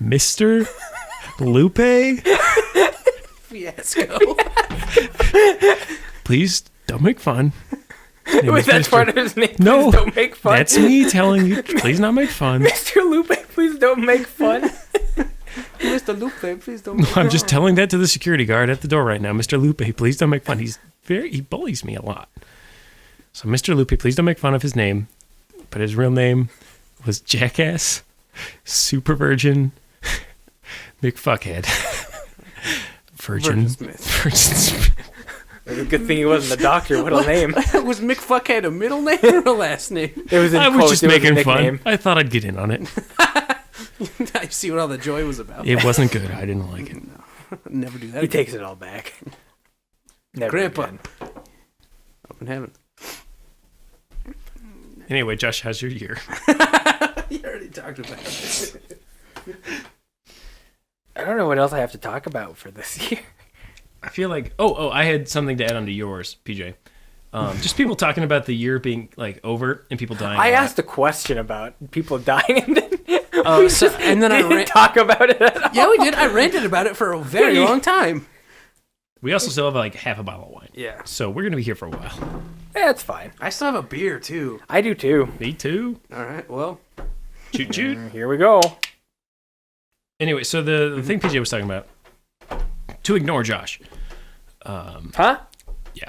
Mr. Lupe. Fiasco. Please don't make fun. His name Wait, is that's Mr. part of his name. No, Please don't make fun. That's me telling you, please not make fun. Mr. Lupe, please don't make fun. Mr. Lupe, please don't. No, make I'm just fun. telling that to the security guard at the door right now. Mr. Lupe, please don't make fun. He bullies me a lot. So Mr. Lupe, please don't make fun of his name. But his real name was Jackass Super Virgin McFuckhead. Virgin Smith. Virgin Smith. It's a good thing he wasn't a doctor. What a name. Was Mick Fuckhead a middle name or a last name? It was in I was quotes, just it a making nickname. fun. I thought I'd get in on it. I see what all the joy was about. It wasn't good. I didn't like it. Never do that. He again. takes it all back. Never Grandpa. again. Up in heaven. Anyway, Josh, how's your year? You already talked about it. I don't know what else I have to talk about for this year. I feel like I had something to add onto yours, PJ. Just people talking about the year being like over and people dying. I a lot. asked a question about people dying and then And then I didn't ran. talk about it at all. Yeah, we did. I ranted about it for a very long time. We also still have like half a bottle of wine. Yeah. So we're gonna be here for a while. Yeah, it's fine. I still have a beer too. I do too. Me too. All right. Well, Shoot, shoot. Here we go. Anyway, so the thing PJ was talking about, to ignore Josh. Huh? Yeah.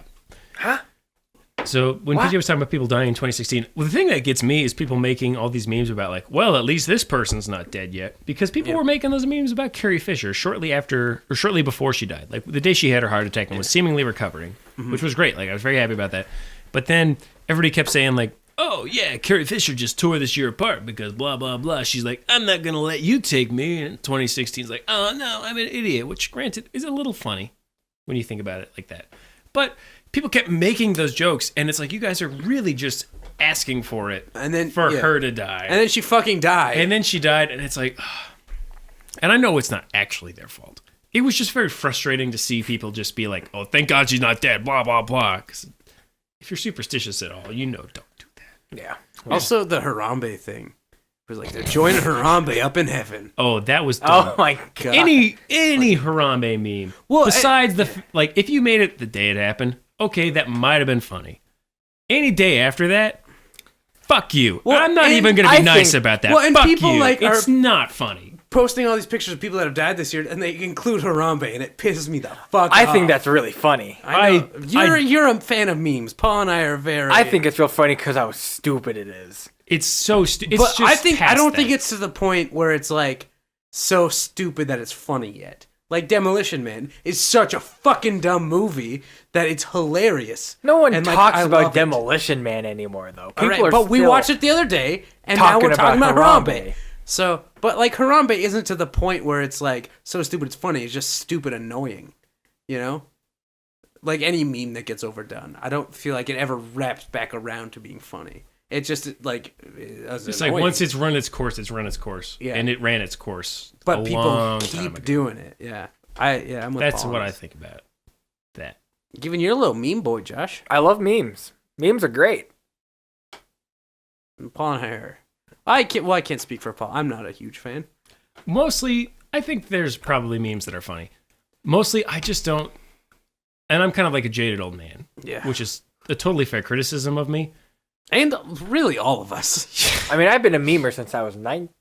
So when PJ was talking about people dying in 2016, well, the thing that gets me is people making all these memes about like, well, at least this person's not dead yet, because people were making those memes about Carrie Fisher shortly before she died, like the day she had her heart attack and was seemingly recovering, which was great. Like I was very happy about that. But then everybody kept saying like, oh yeah, Carrie Fisher just tore this year apart because blah blah blah. She's like, I'm not gonna let you take me. And 2016 is like, oh no, I'm an idiot. Which granted is a little funny when you think about it like that, but people kept making those jokes, and it's like, you guys are really just asking for it, and then for her to die. And then she fucking died. And then she died, and it's like, and I know it's not actually their fault. It was just very frustrating to see people just be like, oh, thank God she's not dead, blah, blah, blah. Because if you're superstitious at all, don't do that. Yeah. Also, the Harambe thing. It was like, they're joining Harambe up in heaven. Oh, that was dumb. Oh, my God. Any Harambe meme. Well, besides like, if you made it the day it happened, okay, that might have been funny. Any day after that, fuck you. Well, I'm not even going to be nice about that. Well, and fuck people you. like it's not funny. Posting all these pictures of people that have died this year, and they include Harambe, and it pisses me the fuck off. I think that's really funny. I know. You're a fan of memes. Paul and I are very. I think it's real funny because how stupid it is. It's so stupid. But I don't think it's to the point where it's like so stupid that it's funny yet. Like Demolition Man is such a fucking dumb movie that it's hilarious. No one And, talks I about love Demolition Man anymore, though. All right, People are but we still watched it the other day, and now we're talking about Harambe. So, but like Harambe isn't to the point where it's like so stupid it's funny. It's just stupid annoying, you know. Like any meme that gets overdone, I don't feel like it ever wraps back around to being funny. It's just like it's like once it's run its course, it's run its course. Yeah, and it ran its course. But people keep doing it. Yeah, I'm with That's Paul what I think about that. Giving you a little meme boy, Josh. I love memes. Memes are great. And Paul and I are. I can't speak for Paul. I'm not a huge fan. Mostly, I think there's probably memes that are funny. Mostly, I just don't. And I'm kind of like a jaded old man. Yeah. Which is a totally fair criticism of me. And really all of us. I mean, I've been a memer since I was ninth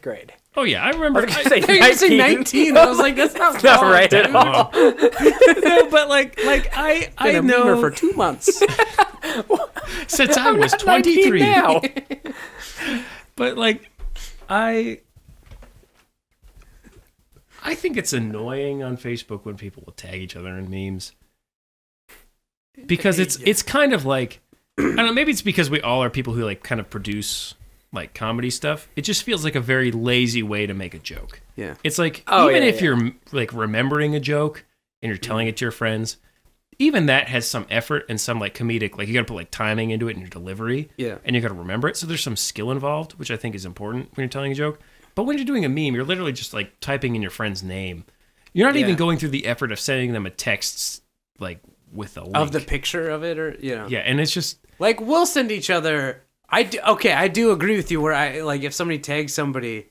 grade. Oh, yeah. I remember. I was going to say 19. I was like, that's not right at all. No, but like I been a know. memer for 2 months. Since I was 23. Now. But like, I think it's annoying on Facebook when people will tag each other in memes. Because it's kind of like, I don't know, maybe it's because we all are people who like kind of produce like comedy stuff. It just feels like a very lazy way to make a joke. Yeah. It's like, if you're like remembering a joke and you're telling it to your friends, even that has some effort and some like comedic, like you got to put like timing into it in your delivery. Yeah. And you got to remember it. So there's some skill involved, which I think is important when you're telling a joke. But when you're doing a meme, you're literally just like typing in your friend's name. You're not even going through the effort of sending them a text like with a link. Of the picture of it, or, you know. Yeah, and it's just like we'll send each other. I do agree with you where I like if somebody tags somebody,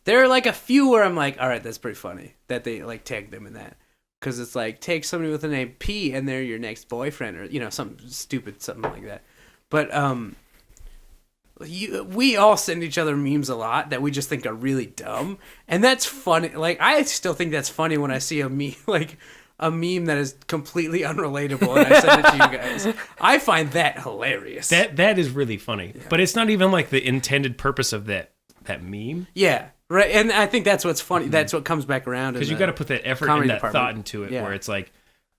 there are like a few where I'm like, all right, that's pretty funny that they like tag them in that. Because it's like, take somebody with the name P and they're your next boyfriend, or, you know, something stupid, something like that. But we all send each other memes a lot that we just think are really dumb. And that's funny. Like, I still think that's funny when I see a meme, like a meme that is completely unrelatable and I send it to you guys. I find that hilarious. That is really funny. Yeah. But it's not even like the intended purpose of that meme. Yeah. Right, and I think that's what's funny. That's what comes back around. Because you got to put that effort and that thought into it, where it's like,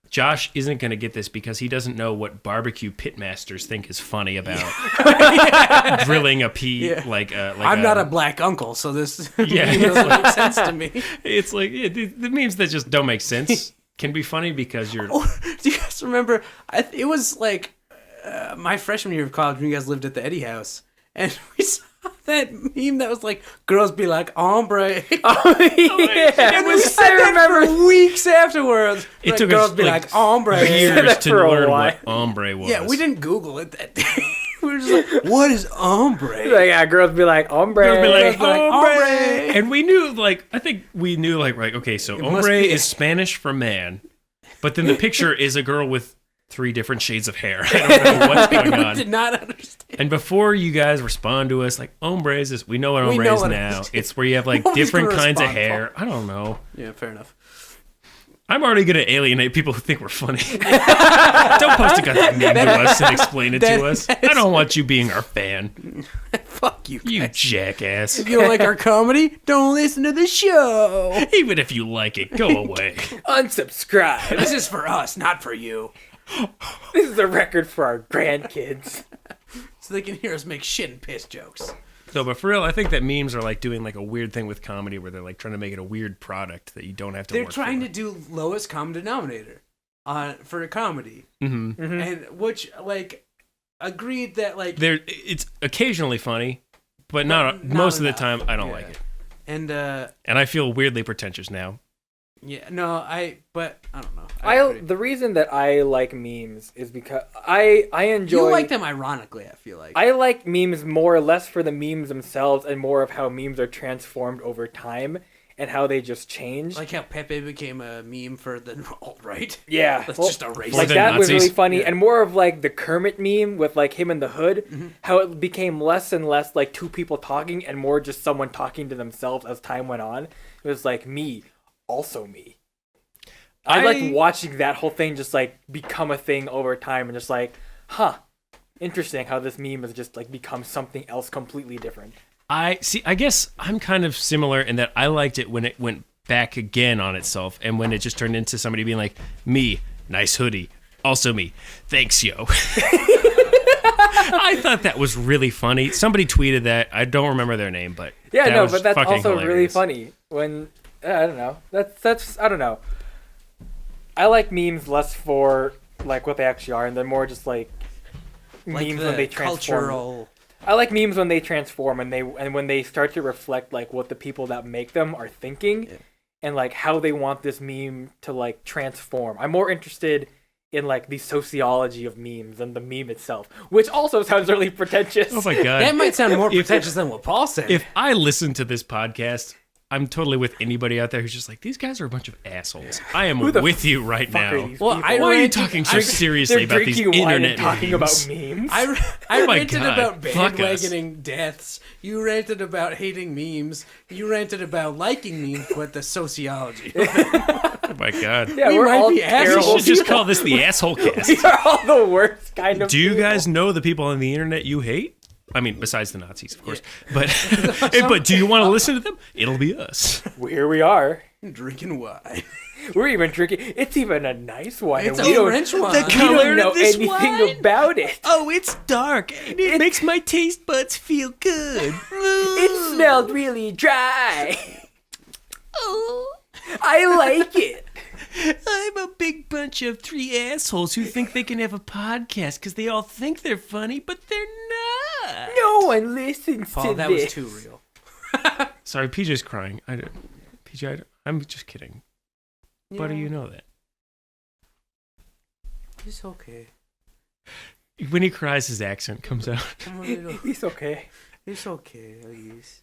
Josh isn't going to get this because he doesn't know what barbecue pitmasters think is funny about grilling a pea. Yeah. Like I'm not a black uncle, so this doesn't make sense to me. It's like the memes that just don't make sense can be funny because you're. Or, do you guys remember? It was like my freshman year of college when you guys lived at the Eddie house, and we saw that meme that was like, girls be like, hombre. Oh, yeah. It was, I remember for weeks afterwards. It like, took girls us be like, hombre. years to learn what hombre was. Yeah, we didn't Google it that day. We were just like, what is hombre? Like, yeah, girls be like, hombre. Girls be like, hombre. And we knew, like, I think we knew, like, okay, so hombre is Spanish for man. But then the picture is a girl with 3 different shades of hair. I don't know what's going on. We did not understand. And before you guys respond to us, like, hombre is this, we know what hombre is now. It's where you have, like, different kinds of hair. I don't know. Yeah, fair enough. I'm already going to alienate people who think we're funny. Don't post a goddamn meme to us and explain it to us. I don't want you being our fan. Fuck you, You guys. jackass. If you don't like our comedy, don't listen to the show. Even if you like it, go away. Unsubscribe. This is for us, not for you. This is a record for our grandkids. So they can hear us make shit and piss jokes. No, but for real, I think that memes are like doing like a weird thing with comedy where they're like trying to make it a weird product that you don't have to They're work trying for. to do lowest common denominator for a comedy. Mm-hmm. And which, like, agreed that, like... It's occasionally funny, but not most of the time I don't like it. And I feel weirdly pretentious now. yeah, no, but I don't know. The reason that I like memes is because I enjoy. You like them ironically, I feel like. I like memes more or less for the memes themselves and more of how memes are transformed over time and how they just change. Like how Pepe became a meme for the alt-right. Yeah. Let's well, just erase For like the it. that was Nazis. really funny, Yeah. and more of like the Kermit meme with like him in the hood, Mm-hmm. how it became less and less like two people talking and more just someone talking to themselves as time went on. It was like me, also me. I like watching that whole thing just like become a thing over time and just like, interesting how this meme has just like become something else completely different. I guess I'm kind of similar in that I liked it when it went back again on itself and when it just turned into somebody being like, me, nice hoodie, also me, thanks yo. I thought that was really funny. Somebody tweeted that. I don't remember their name, but Yeah, that no, was but that's fucking also really hilarious. funny when I don't know. That's I don't know. I like memes less for like what they actually are, and they're more just like memes when they transform. cultural... I like memes when they transform and when they start to reflect like what the people that make them are thinking, and like how they want this meme to like transform. I'm more interested in like the sociology of memes than the meme itself, which also sounds really pretentious. Oh my god. That might sound more pretentious than what Paul said. If I listen to this podcast, I'm totally with anybody out there who's just like, these guys are a bunch of assholes. I am the with you right Fuck are now. these Well, people? I Why are you ranted- talking so I- seriously They're about these drinking wine internet and talking memes? about memes. I my ranted God. about Fuck us. bandwagoning deaths. You ranted about hating memes. You ranted about liking memes, but the sociology. Oh my god. yeah, we we're might all be We terrible. assholes. should just call this the asshole We cast. are all the worst kind of Do you people. guys know the people on the internet you hate? I mean, besides the Nazis, of course. But but do you want to listen to them? It'll be us. Here we are. Drinking wine. We're even drinking. It's even a nice wine. It's and we a don't- French wine. The We color don't know of this anything wine? about it. Oh, it's dark and it makes my taste buds feel good. It smelled really dry. Oh, I like it. I'm a big bunch of three assholes who think they can have a podcast because they all think they're funny, but they're not. No one listens Paul, to that this. was too real. Sorry, PJ's crying. I'm just kidding. Why do you know that? It's okay. When he cries, his accent comes out. I'm a little... It's okay. It's okay, Elise.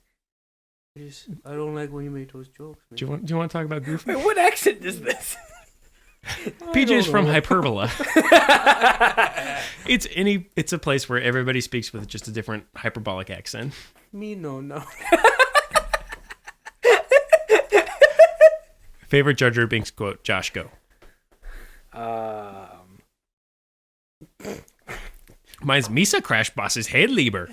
I don't like when you make those jokes, man. Do you want to talk about Goofy? Wait, what accent is this? PJ's from Hyperbola. It's a place where everybody speaks with just a different hyperbolic accent. Me, no. Favorite Jar Jar Binks quote, Josh, go. Mine's Misa Crash Boss's head lieber.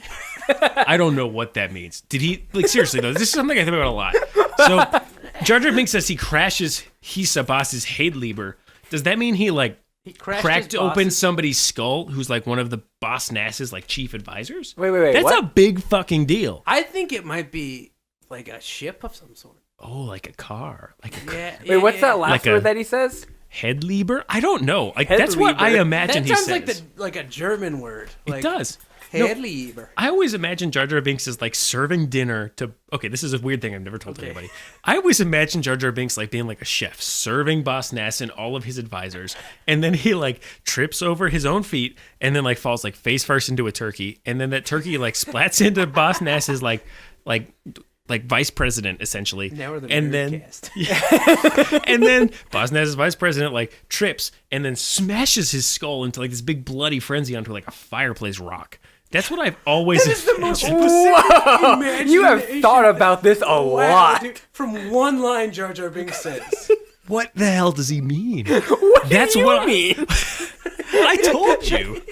I don't know what that means. Did he, like, seriously though, this is something I think about a lot. So, Jar Jar Binks says he crashes Hisa Boss's head lieber. Does that mean he, like, He crashed cracked his open boss's- somebody's skull who's, like, one of the Boss Nass's, like, chief advisors? Wait. That's what? a big fucking deal. I think it might be like a ship of some sort. Oh, like a car. Like a Yeah. Wait, what's that last Like a- word that he says? head lieber? I don't know. Like, Head that's what I lieber. imagine That he sounds says. like a German word. It Like, does. No, Headlieber. I always imagine Jar Jar Binks as like serving dinner to. Okay, this is a weird thing I've never told Okay. anybody. I always imagine Jar Jar Binks like being like a chef, serving Boss Nass and all of his advisors, and then he like trips over his own feet and then like falls like face first into a turkey, and then that turkey like splats into Boss Nass's like vice president essentially. Now we're the and then Nerdcast. and then Boss Nass's vice president like trips and then smashes his skull into like this big bloody frenzy onto like a fireplace rock. That's what I've always imagined. Whoa! You have Imagination. thought about this a Wow, lot. dude, from one line Jar Jar Binks says, What the hell does he mean? That's what I mean. I told you.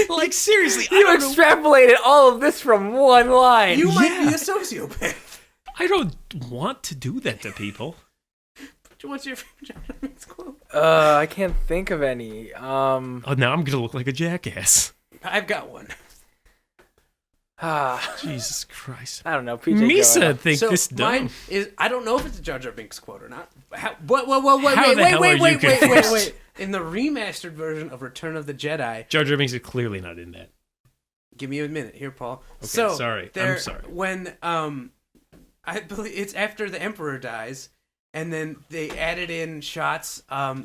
Like, seriously, I You don't know. extrapolated all of this from one line. You might be a sociopath. I don't want to do that to people. What's your favorite Jar Jar Binks quote? I can't think of any. Oh, now I'm gonna look like a jackass. I've got one. Jesus Christ. I don't know. PJ, Misa think So this dumb. mine is, I don't know if it's a Jar Jar Binks quote or not. Wait, How the hell are you wait. confused? In the remastered version of Return of the Jedi, Jar Jar Binks is clearly not in that. give me a minute here, Paul. Okay, so sorry. there- I'm sorry. When I believe it's after the Emperor dies, and then they added in shots. I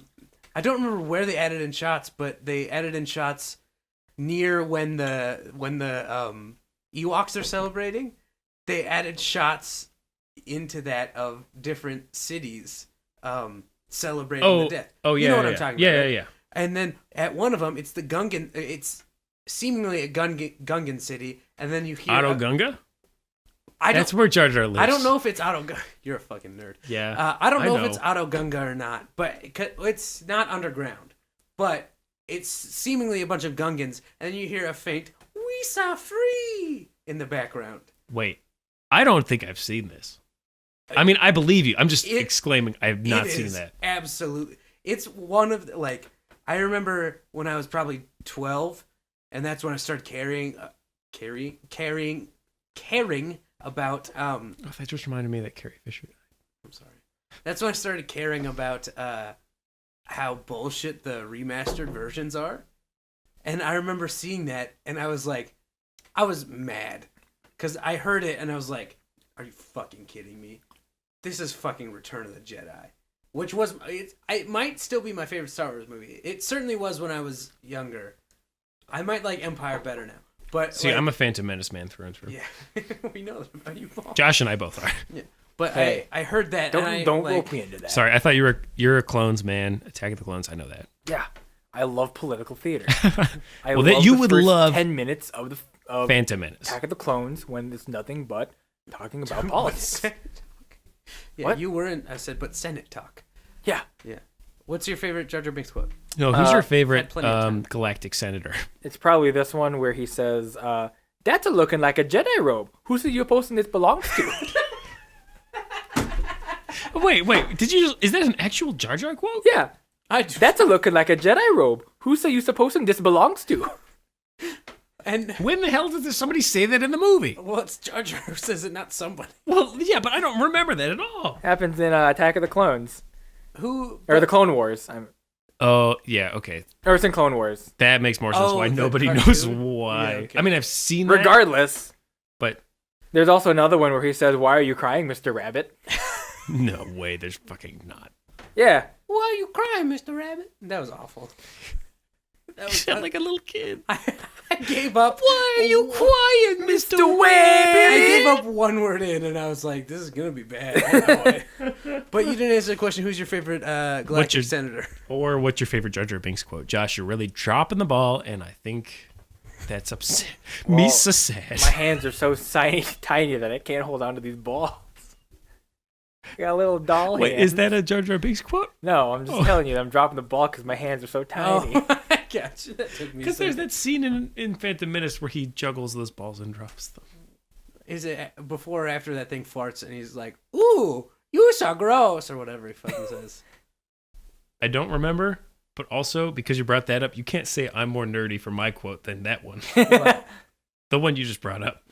don't remember where they added in shots, but they added in shots near when the Ewoks are celebrating. They added shots into that of different cities celebrating the death. Oh, yeah. You know what yeah, I'm talking yeah, about, right? Yeah. And then at one of them, it's the Gungan. It's seemingly a Gungan city, and then you hear Otto Gunga? I don't. That's where Jar Jar lives. I don't know if it's Otto Gunga. You're a fucking nerd. Yeah. I don't know I if it's Otto Gunga or not, but it's not underground. But it's seemingly a bunch of Gungans, and then you hear a faint "We saw free" in the background. Wait. I don't think I've seen this. I mean, I believe you. I'm just It- exclaiming, I have not It seen is that. Absolutely. It's one of the, like, I remember when I was probably 12, and that's when I started caring about Oh, that just reminded me that Carrie Fisher died. I'm sorry. That's when I started caring about how bullshit the remastered versions are. And I remember seeing that, and I was like, I was mad. Because I heard it, and I was like, are you fucking kidding me? This is fucking Return of the Jedi. Which was, it might still be my favorite Star Wars movie. It certainly was when I was younger. I might like Empire better now. But See, like, I'm a Phantom Menace man through and through. Yeah, we know that about you, Paul. Josh and I both are. Yeah. But Hey, I heard that. and Don't like, rope me into that. Sorry, I thought you're a Clones man. Attack of the Clones, I know that. Yeah, I love political theater. I Well, that love you the would first love 10 minutes of Phantom Menace. Attack of the Clones when it's nothing but talking about politics. Yeah, What? you weren't. I said, but Senate talk. Yeah, Yeah. What's your favorite Jar Jar Binks quote? No, who's your had favorite plenty of time. galactic senator? it's probably this one where he says, "That's a looking like a Jedi robe. Who said you posting this belongs to?" Wait, did you is that an actual Jar Jar quote? Yeah, I do. that's a looking like a Jedi robe. Who say you supposing this belongs to? And When the hell did somebody say that in the movie? well, it's Jar Jar who says it, not somebody. Well, yeah, but I don't remember that at all. Happens in Attack of the Clones Who? or the Clone Wars. Oh, yeah, okay. Or it's in Clone Wars. That makes more sense Oh, why the nobody cartoon? knows why. Yeah, okay. I mean, I've seen that, Regardless, but there's also another one where he says, "Why are you crying, Mr. Rabbit?" no way, there's fucking not. Yeah, Why are you crying, Mr. Rabbit? That was awful. That was, Sound like a little kid. I gave up. Why are you crying, Mr. I gave Rabbit? up one word in, and I was like, "This is gonna be bad." I know it. But you didn't answer the question. Who's your favorite galactic your- senator? Or what's your favorite Jar Jar Binks quote? Josh, you're really dropping the ball, and I think that's upset. Me Well, so sad. my hands are so tiny that I can't hold on to these balls. I got a little doll Wait, hand. is that a Jar Jar Binks quote? No, I'm just telling you that I'm dropping the ball because my hands are so tiny. Oh, I got you. That took me. Because a there's second. that scene in Phantom Menace where he juggles those balls and drops them. Is it before or after that thing farts and he's like, "Ooh, you so gross" or whatever he fucking says? I don't remember, but also because you brought that up, you can't say I'm more nerdy for my quote than that one. What? The one you just brought up.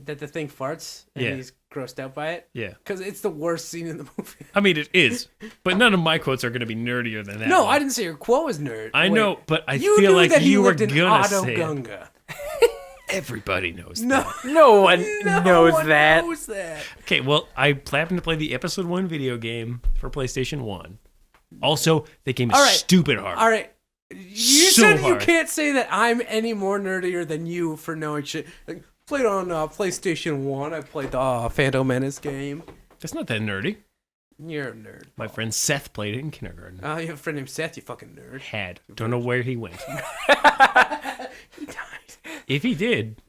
That the thing farts and Yeah. he's grossed out by it? Yeah. Because it's the worst scene in the movie. I mean, it is, but none of my quotes are going to be nerdier than that. No, one. I didn't say your quote was nerd. I Wait, know, but I you feel knew like that he you were lived in gonna Otto say it. Gunga. Everybody knows No, that. No one no knows one that. knows that. Okay, well, I happened to play the Episode 1 video game for PlayStation 1. Also, the game is All right. stupid hard. All right. You So said you hard. can't say that I'm any more nerdier than you for knowing shit. Like, played on PlayStation 1. I played the Phantom Menace game. That's not that nerdy. You're a nerd. My friend Seth played it in kindergarten. You have a friend named Seth, you fucking nerd. Had. Don't know where he went. He died. If he did,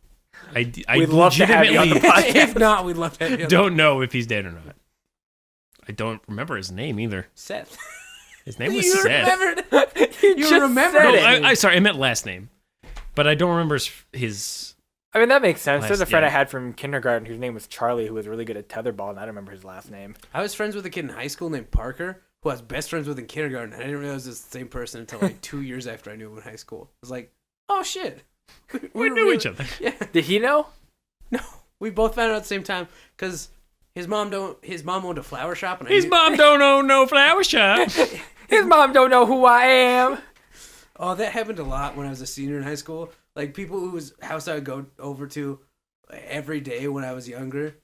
I We'd love to have you on the legitimately podcast. If not, we'd love to have you. don't know if he's dead or not. I don't remember his name either. Seth. His name was You Seth. remembered? You You just remembered said it. it. I sorry, I meant last name, but I don't remember his. I mean, that makes sense. There's a friend Yeah. I had from kindergarten whose name was Charlie, who was really good at tetherball, and I don't remember his last name. I was friends with a kid in high school named Parker, who I was best friends with in kindergarten. And I didn't realize it was the same person until like 2 years after I knew him in high school. I was like, oh shit. We knew each other. Yeah. Did he know? No, we both found out at the same time because his mom owned a flower shop, and His mom don't own no flower shop. His mom don't know who I am. Oh, that happened a lot when I was a senior in high school. Like people whose house I would go over to every day when I was younger.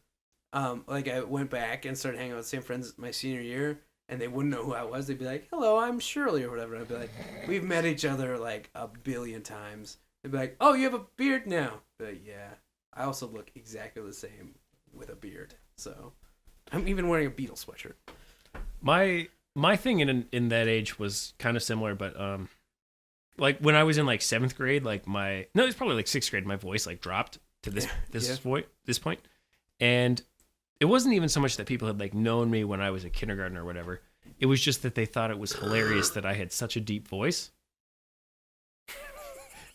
Like I went back and started hanging out with the same friends my senior year, and they wouldn't know who I was. They'd be like, "Hello, I'm Shirley" or whatever. I'd be like, "We've met each other like a billion times." They'd be like, "Oh, you have a beard now?" I'd be like, "Yeah." I also look exactly the same with a beard. So I'm even wearing a Beatles sweatshirt. My thing in that age was kind of similar, but like when I was in like 7th grade, like it was probably like 6th grade, my voice like dropped to this point, and it wasn't even so much that people had like known me when I was a kindergartner or whatever. It was just that they thought it was hilarious that I had such a deep voice.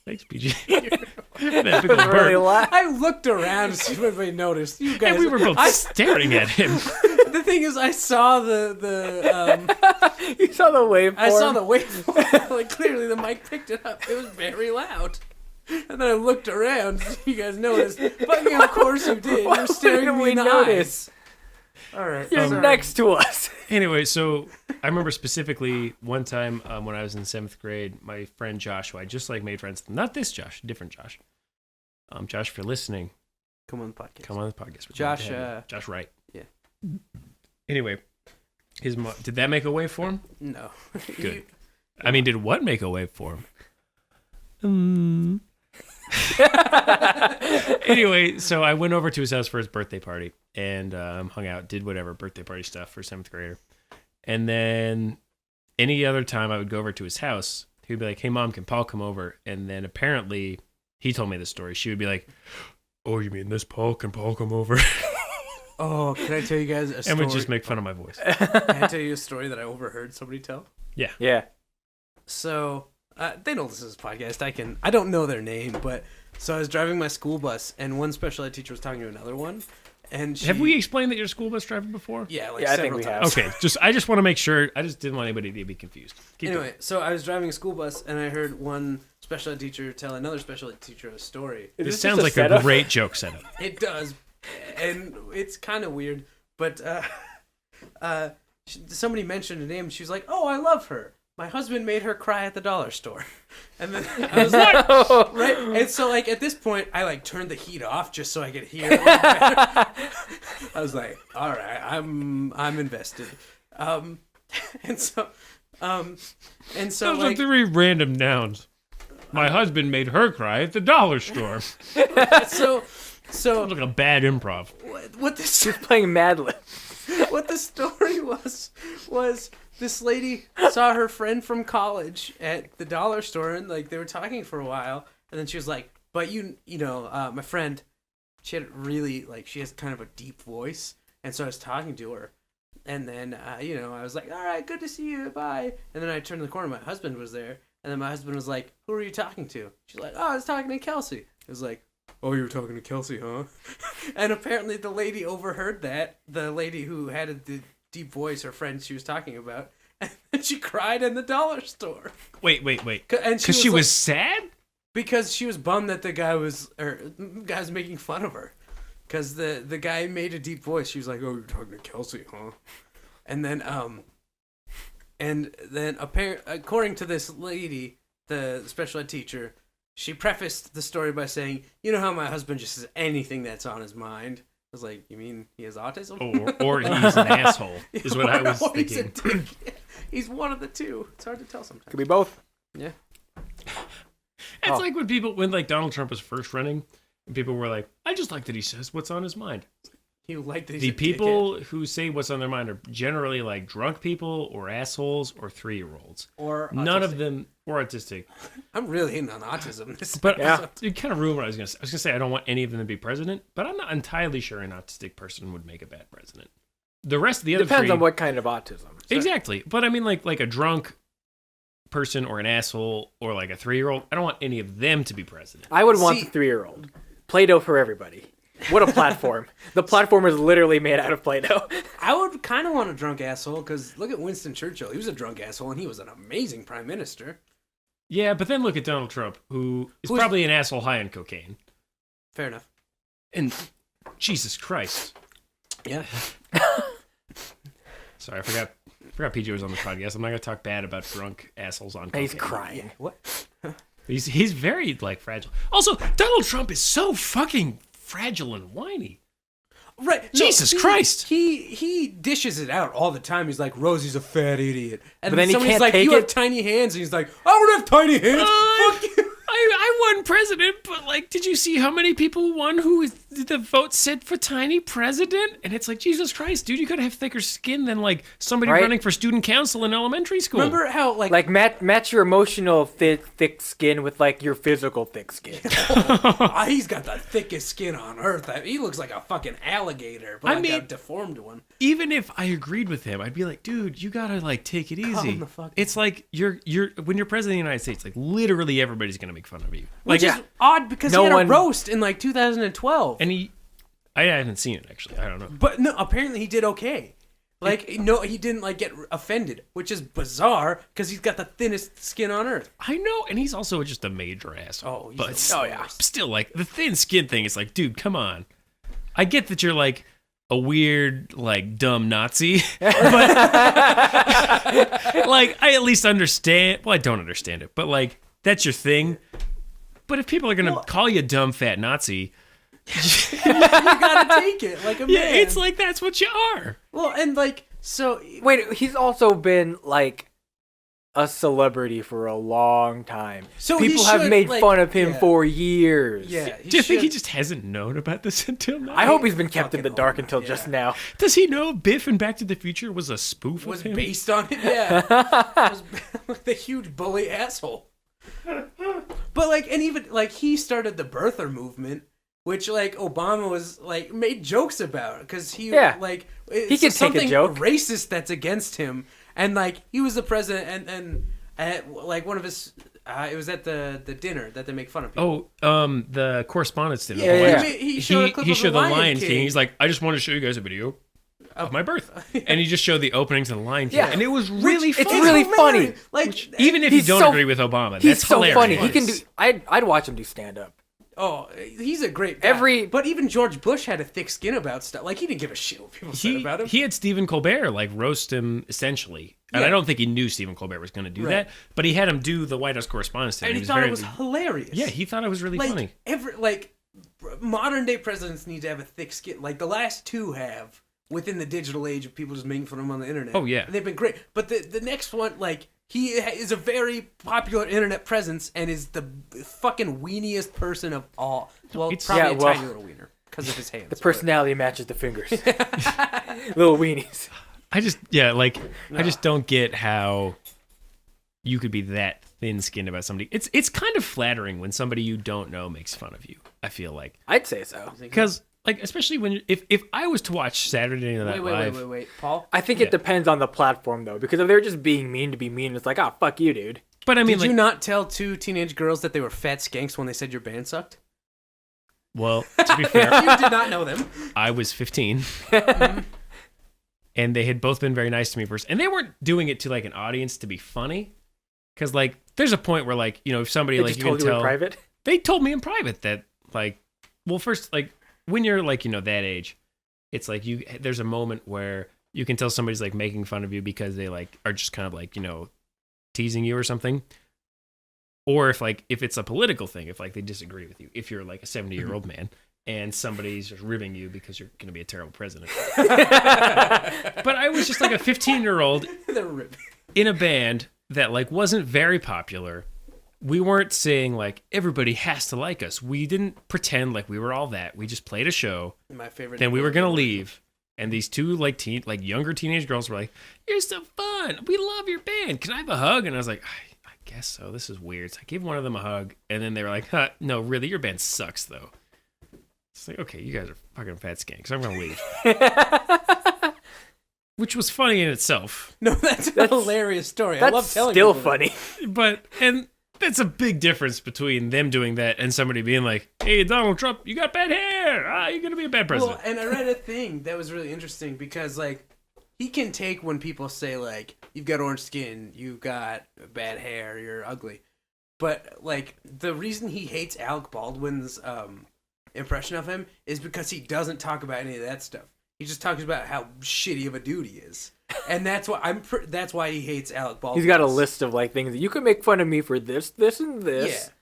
Thanks, PG. That big old Really bird. loud. I looked around to see if anybody noticed. You guys, And we were both staring at him. The thing is, I saw the You saw the waveform. I saw the waveform. Like clearly, the mic picked it up. It was very loud. And then I looked around. So you guys noticed, but yeah, of course you did. Why You're staring at didn't me we in the notice? eyes. All right, You're sorry. next to us. Anyway, so I remember specifically one time when I was in 7th grade, my friend Josh, who I just like made friends, not this Josh, different Josh. Josh, if you're listening, Come on the podcast. come on the podcast. We'd Josh, love to have you. Josh Wright. yeah. Anyway, his mom, did that make a wave for him? No. Good. I mean, did what make a wave for him? Anyway, so I went over to his house for his birthday party and hung out, did whatever birthday party stuff for 7th grader. And then any other time I would go over to his house, he would be like, "Hey, Mom, can Paul come over?" And then apparently he told me the story. She would be like, "Oh, you mean this Paul? Can Paul come over?" Oh, can I tell you guys a story? And would just make fun of my voice. Can I tell you a story that I overheard somebody tell? Yeah. So they know this is a podcast. I don't know their name, but so I was driving my school bus, and one special ed teacher was talking to another one, and Have we explained that you're a school bus driver before? Yeah, like Yeah, I think several we times. have. Okay, I just want to make sure. I just didn't want anybody to be confused. Keep Anyway, so I was driving a school bus, and I heard one special ed teacher tell another special ed teacher a story. going. This just sounds a like setup? a great joke setup. It does, and it's kind of weird, but somebody mentioned a name. She was like, "Oh, I love her. My husband made her cry at the dollar store," and then I was like, right. And so, like at this point, I like turned the heat off just so I could hear. It better. I was like, "All right, I'm invested," and so Those like are 3 random nouns. My husband made her cry at the dollar store. so Sounds like a bad improv. what this She's playing Mad Lib. what the story was this lady saw her friend from college at the dollar store, and like they were talking for a while, and then she was like, "But you know, my friend, she had really like she has kind of a deep voice," and so I was talking to her, and then I was like, "All right, good to see you, bye," and then I turned the corner, my husband was there, and then my husband was like, "Who are you talking to?" She's like, "Oh, I was talking to Kelsey." I was like, "Oh, you were talking to Kelsey, huh?" And apparently the lady overheard that. The lady who had the deep voice, her friend she was talking about, and she cried in the dollar store. Wait. And Because she was sad? because she was bummed that the guy was making fun of her. Because the guy made a deep voice. She was like, "Oh, you're talking to Kelsey, huh?" And then according to this lady, the special ed teacher, she prefaced the story by saying, "You know how my husband just says anything that's on his mind." I was like, "You mean he has autism?" Or he's an asshole, is what I was Or he's a thinking. dick. He's one of the two. It's hard to tell sometimes. Could be both. Yeah. It's like when like Donald Trump was first running, and people were like, "I just like that he says what's on his mind." You like that he's The a people who say what's on their mind are generally like drunk people or assholes or 3-year-olds. or None of autistic. them or autistic. I'm really hating on autism. This But Yeah. it kind of ruined what I was going to say. I was going to say I don't want any of them to be president, but I'm not entirely sure an autistic person would make a bad president. the rest of the other Depends three, on what kind of autism. exactly. But I mean, like a drunk person or an asshole or like a 3-year-old. I don't want any of them to be president. I would want See- the 3-year-old. Play-Doh for everybody. What a platform. The platform is literally made out of Play-Doh. I would kind of want a drunk asshole because look at Winston Churchill. He was a drunk asshole and he was an amazing prime minister. Yeah, but then look at Donald Trump, who is Who's- probably an asshole high on cocaine. Fair enough. And Jesus Christ. Yeah. Sorry, I forgot PJ was on the podcast. I'm not gonna talk bad about drunk assholes on cocaine. He's crying. What? He's very like fragile. Also, Donald Trump is so fucking fragile and whiny. Right. Jesus Christ. He dishes it out all the time. He's like, Rosie's a fat idiot. And But then he somebody's can't like, take you it. have tiny hands. And he's like, I don't have tiny hands. Fuck you. I won president, but like, did you see how many people won who the vote said for tiny president? And it's like, Jesus Christ, dude, you gotta have thicker skin than like somebody Right? running for student council in elementary school. Remember how, like Like, match your emotional thick skin with, like, your physical thick skin. he's got the thickest skin on earth. He looks like a fucking alligator, but I like a mean- deformed one. Even if I agreed with him, I'd be like, dude, you gotta like take it easy. the fuck It's like you're when you're president of the United States, like literally everybody's gonna make fun of you. Which Like, is odd because No he had one- a roast in like 2012. and I haven't seen it actually. I don't know. But no, apparently he did okay. Like, no, he didn't like get offended, which is bizarre because he's got the thinnest skin on earth. I know, and he's also just a major asshole. Oh, he's but the worst. still, like the thin skin thing is like, dude, come on. I get that you're like a weird, like dumb Nazi, but like I at least understand. Well, I don't understand it, but like that's your thing. But if people are gonna call you a dumb fat Nazi, You gotta take it like a yeah, man. it's like that's what you are. well, and like so. Wait, he's also been, like, a celebrity for a long time. So he people have should, made like- fun of him yeah. for years. Yeah, Do you think he just hasn't known about this until now? I hope he's been kept in the Fucking dark hope, until yeah. just now. Does he know Biff in Back to the Future was a spoof was of him? based on it? Yeah, was the huge bully asshole. But like, and even like he started the birther movement, which like Obama was like made jokes about because he Yeah. like He could take a something joke. racist that's against him, and like he was the president, and at like one of his. It was at the dinner that they make fun of people. Oh, the correspondence dinner. Yeah, The yeah. He showed a clip of showed the the Lion Lion King. King. He's like, I just wanted to show you guys a video of my birth, and he just showed the openings of the Lion King, Yeah. and it was really It's funny. really funny. hilarious. Like Even if you He's don't so- agree with Obama, He's that's so hilarious. funny. He can do. I'd watch him do stand up. oh, he's a great guy. But even George Bush had a thick skin about stuff. Like he didn't give a shit what people said about him. He had Stephen Colbert like roast him essentially, and Yeah. I don't think he knew Stephen Colbert was going to do Right. that, but he had him do the White House Correspondence dinner. and he was thought very, it was hilarious. yeah, he thought it was really like funny. modern day presidents need to have a thick skin. Like the last two have within the digital age of people just making fun of him on the internet. Oh, yeah. and they've been great. But the next one, like he is a very popular internet presence and is the fucking weeniest person of all. Well, It's- probably Yeah, a well- tiny little wiener because of his hands. The personality matches the fingers. Little weenies. I just I just don't get how you could be that thin-skinned about somebody. It's kind of flattering when somebody you don't know makes fun of you. I feel like I'd say so. because like especially when if I was to watch Saturday Night Live, Wait, Paul. I think it depends on the platform though, because if they're just being mean to be mean, it's like, oh fuck you, dude. but I mean Did like you not tell two teenage girls that they were fat skanks when they said your band sucked? well to be fair, You did not know them. I was 15. And they had both been very nice to me first. And they weren't doing it to like an audience to be funny. Cause like there's a point where like, you know, if somebody They like just you told can you tell in private. they told me in private that like well first like when you're like, you know, that age, it's like there's a moment where you can tell somebody's like making fun of you because they like are just kind of like, you know, teasing you or something. Or if it's a political thing, if like they disagree with you, if you're like a 70-year-old man and somebody's just ribbing you because you're going to be a terrible president. But I was just like a 15-year-old They're ripping. in a band that like wasn't very popular. We weren't saying like everybody has to like us. We didn't pretend like we were all that. We just played a show. My favorite. Then we were going to leave. And these two like younger teenage girls were like, "You're so fun. We love your band. Can I have a hug?" And I was like, I guess so. This is weird. So I gave one of them a hug, and then they were like, no, really, your band sucks, though. It's like, okay, you guys are fucking fat skanks. I'm gonna leave. which was funny in itself. No, that's a hilarious story. I That's love telling still people that. funny. And that's a big difference between them doing that and somebody being like, hey, Donald Trump, you got bad hair. You're going to be a bad president. Well, and I read a thing that was really interesting because, like, he can take when people say, like, you've got orange skin, you've got bad hair, you're ugly. But, like, the reason he hates Alec Baldwin's impression of him is because he doesn't talk about any of that stuff. He just talks about how shitty of a dude he is. And that's why that's why he hates Alec Baldwin. He's got a list of like things that you can make fun of me for this, this, and this. Yeah.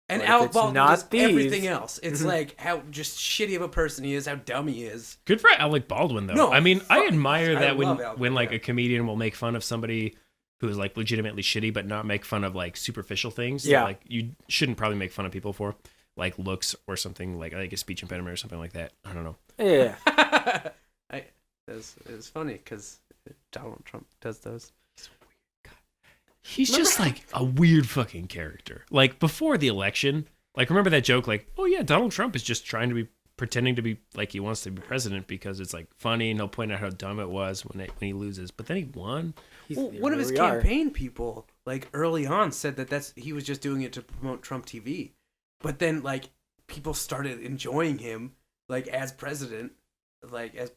And But if Alec it's Baldwin not does these- everything else. It's like how just shitty of a person he is, how dumb he is. Good for Alec Baldwin, though. No, I mean, I fuck, admire I that love Alec when like Baldwin. a comedian will make fun of somebody who's like legitimately shitty, but not make fun of like superficial things. that, Yeah. like you shouldn't probably make fun of people for, like looks or something like a speech impediment or something like that. I don't know. Yeah. It's funny because Donald Trump does those. He's just like a weird fucking character. Like before the election, like remember that joke? Like, oh yeah, Donald Trump is just trying to be pretending to be like he wants to be president because it's like funny and he'll point out how dumb it was when he loses. But then he won. Well, one of his campaign people, like early on, said that he was just doing it to promote Trump TV. But then, like, people started enjoying him, like as president, like as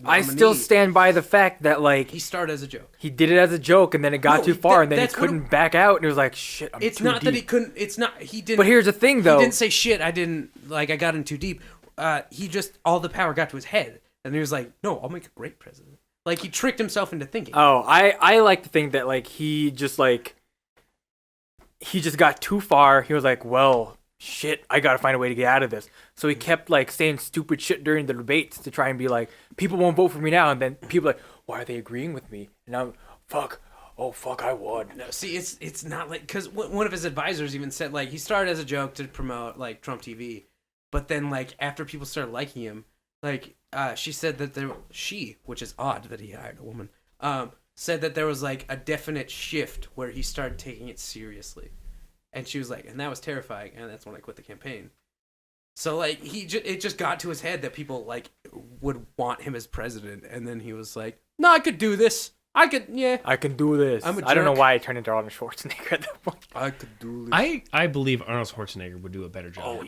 I still stand by the fact that like he started as a joke. he did it as a joke, and then it got No, too far, and then he that's what couldn't back out, and it was like, shit, I'm It's too not that deep. he couldn't. It's not he didn't. But here's the thing, though. He didn't say shit. I didn't like. I got in too deep. He just all the power got to his head, and he was like, "No, I'll make a great president." Like he tricked himself into thinking. Oh, I like to think that like he just got too far. He was like, well, shit, I gotta find a way to get out of this. So he kept like saying stupid shit during the debates to try and be like, people won't vote for me now, and then people are like, why are they agreeing with me? And I'm fuck. Oh fuck, I won. No, see, it's not like because one of his advisors even said like he started as a joke to promote like Trump TV, but then like after people started liking him, like she said that which is odd that he hired a woman, said that there was like a definite shift where he started taking it seriously, and she was like, and that was terrifying, and that's when I quit the campaign. So like it just got to his head that people like would want him as president, and then he was like, no, I could do this. I can do this. I don't know why I turned into Arnold Schwarzenegger at that point. I could do this. I believe Arnold Schwarzenegger would do a better job.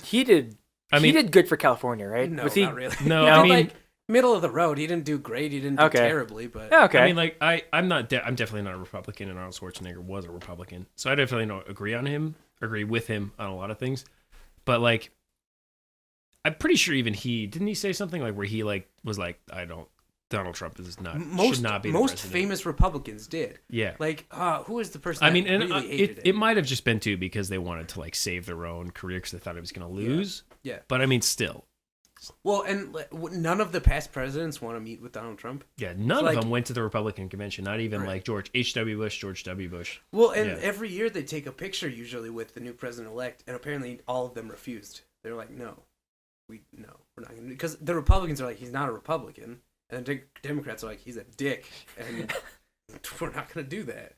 He did. He did good for California, right? No, Was he? not really. No, He I did, mean- like middle of the road. He didn't do great. He didn't do Okay. terribly, but Okay. I mean, like I'm definitely not a Republican, and Arnold Schwarzenegger was a Republican, so I definitely don't agree with him on a lot of things. But like, I'm pretty sure even didn't he say something like where he like was like, Donald Trump should not be the most president. famous Republicans did. Yeah. Like, who is the person? I that mean, and really hated it might have just been too because they wanted to like save their own career because they thought it was going to lose. Yeah. But I mean, still, Well, and none of the past presidents want to meet with Donald Trump. yeah, none Like- of them went to the Republican convention. Not even Right. like George H.W. Bush. Well, and Yeah. every year they take a picture usually with the new president-elect, and apparently all of them refused. They're like, no, we're not going to, because the Republicans are like, he's not a Republican, and the Democrats are like, he's a dick, and we're not going to do that.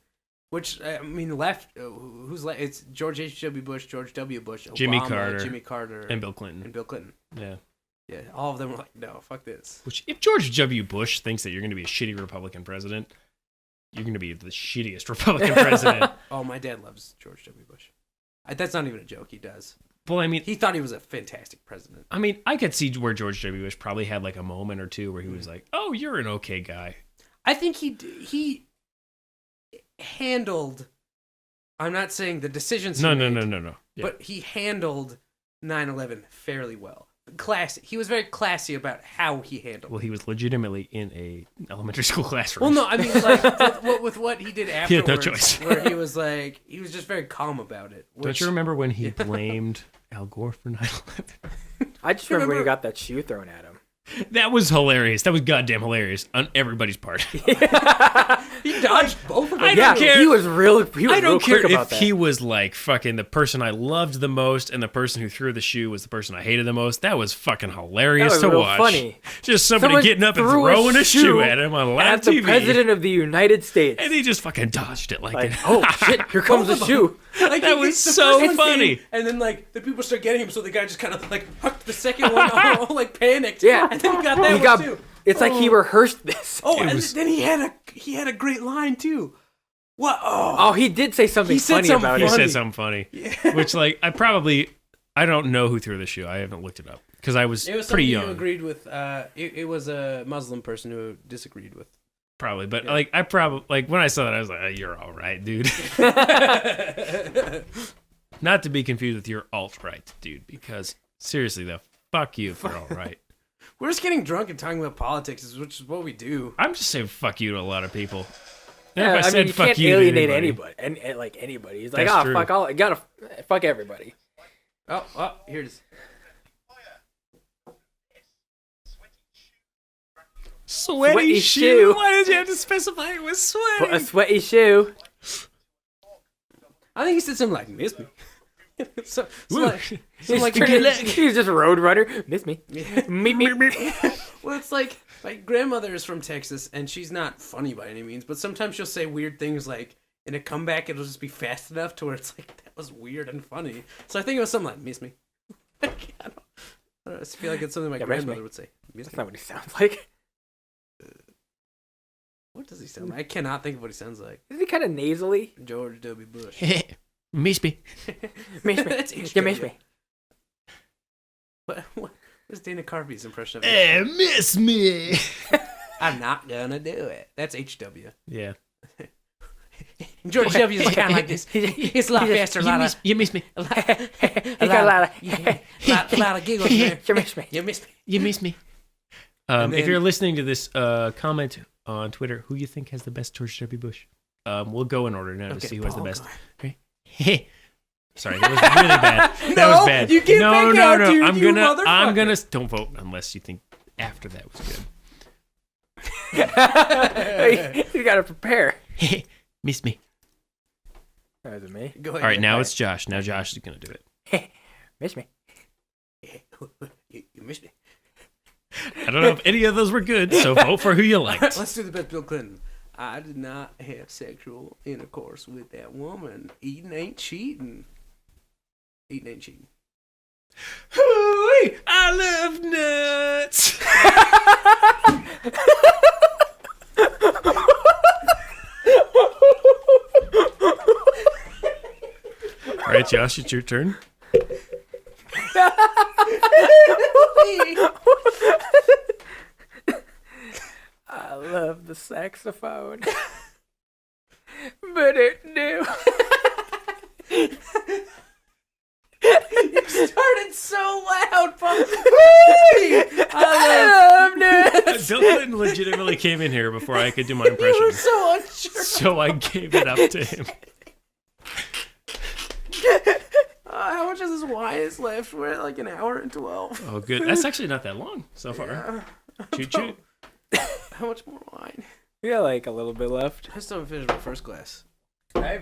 Which, I mean, who's left? It's George H.W. Bush, George W. Bush, Obama, Jimmy Carter, and Bill Clinton. Yeah. Yeah, all of them were like, no, fuck this. Which, if George W. Bush thinks that you're going to be a shitty Republican president, you're going to be the shittiest Republican president. Oh, my dad loves George W. Bush. That's not even a joke. He does. Well, I mean, He thought he was a fantastic president. I could see where George W. Bush probably had like a moment or two where he was like, "Oh, you're an okay guy." I think he handled. I'm not saying the decisions. No. Yeah. But he handled 9/11 fairly well. Classy. He was very classy about how he handled. Well, he was legitimately in a elementary school classroom. Well, no, I mean, like with what he did He had no afterwards, choice. where he was like, he was just very calm about it. Don't you remember when he blamed Al Gore for 9/11? I just remember when he got that shoe thrown at him. That was hilarious. That was goddamn hilarious on everybody's part. He dodged both of them. I don't care. He was real. He was I don't real care quick about if that. he was like fucking the person I loved the most and the person who threw the shoe was the person I hated the most. That was fucking hilarious That was to real watch. funny. Just somebody Someone getting up and threw a throwing a shoe shoe at him on live at the TV. president of the United States. And he just fucking dodged it like Like, it. oh shit! Here comes the Both of shoe. Like, That he- was the so first one funny. came, and then like the people start getting him, so the guy just kind of like hucked the second one, all like panicked. Yeah. and then he got that He one got too. It's like he rehearsed this. Oh, and then he had a great line too. What? Oh, he did say something funny about He it. said something funny, which like I don't know who threw the shoe. I haven't looked it up because I was, pretty young. You agreed with. It was a Muslim person who disagreed with. Probably, but like I probably like when I saw that I was like, oh, "You're all right, dude." Not to be confused with your alt-right, dude. Because seriously, though, fuck you for all right. We're just getting drunk and talking about politics, which is what we do. I'm just saying fuck you to a lot of people. Yeah, If I said you fuck can't you to alienate anybody. anybody. And like anybody. He's like, That's true. fuck all. I gotta fuck everybody. Oh, here it is. Sweaty shoe. Why did you have to specify it was sweaty? A sweaty shoe. I think he said something like, "Miss me." so He's like, he's just Roadrunner. Miss me. Yeah. Meet me. Well, it's like my grandmother is from Texas, and she's not funny by any means, but sometimes she'll say weird things like, in a comeback, it'll just be fast enough to where it's like, that was weird and funny. So I think it was something like, "Miss me." I don't know. I just feel like it's something my grandmother would say. Miss That's me. not what he sounds like. What does he sound like? I cannot think of what he sounds like. Isn't he kind of nasally? George W. Bush. Miss me. Miss me. That's You miss me. What's Dana Carvey's impression of it? Miss me. I'm not gonna do it. That's HW. Yeah. George W. is kind of like this. It's a lot faster. You miss me. A got lot of giggles there. You miss me. You miss me. You miss me. And If then- you're listening to this, comment on Twitter who you think has the best George W. Bush. We'll go in order now to see who has the best. Okay. Sorry, that was really bad. That was bad. You can't back out, dude, I'm you gonna motherfucker. don't vote unless you think after that was good. You gotta prepare. Miss me. That was me. Go ahead. All right, now it's Josh. Now Josh is gonna do it. Miss me. You miss me. I don't know if any of those were good, so vote for who you liked. Let's do the best Bill Clinton. I did not have sexual intercourse with that woman. Eating ain't cheating. Eating ain't cheating. Hooey, I love nuts. All right, Josh, it's your turn. I love the saxophone. But it do. You started so loud, Paul. I love nuts. Bill Clinton legitimately came in here before I could do my impression. You were so unsure. So I gave it up to him. How much of this wine is left? We're at like an hour and 12. Oh, good. That's actually not that long so far. Choo choo. How much more wine? We got like a little bit left. I still haven't finished my first glass.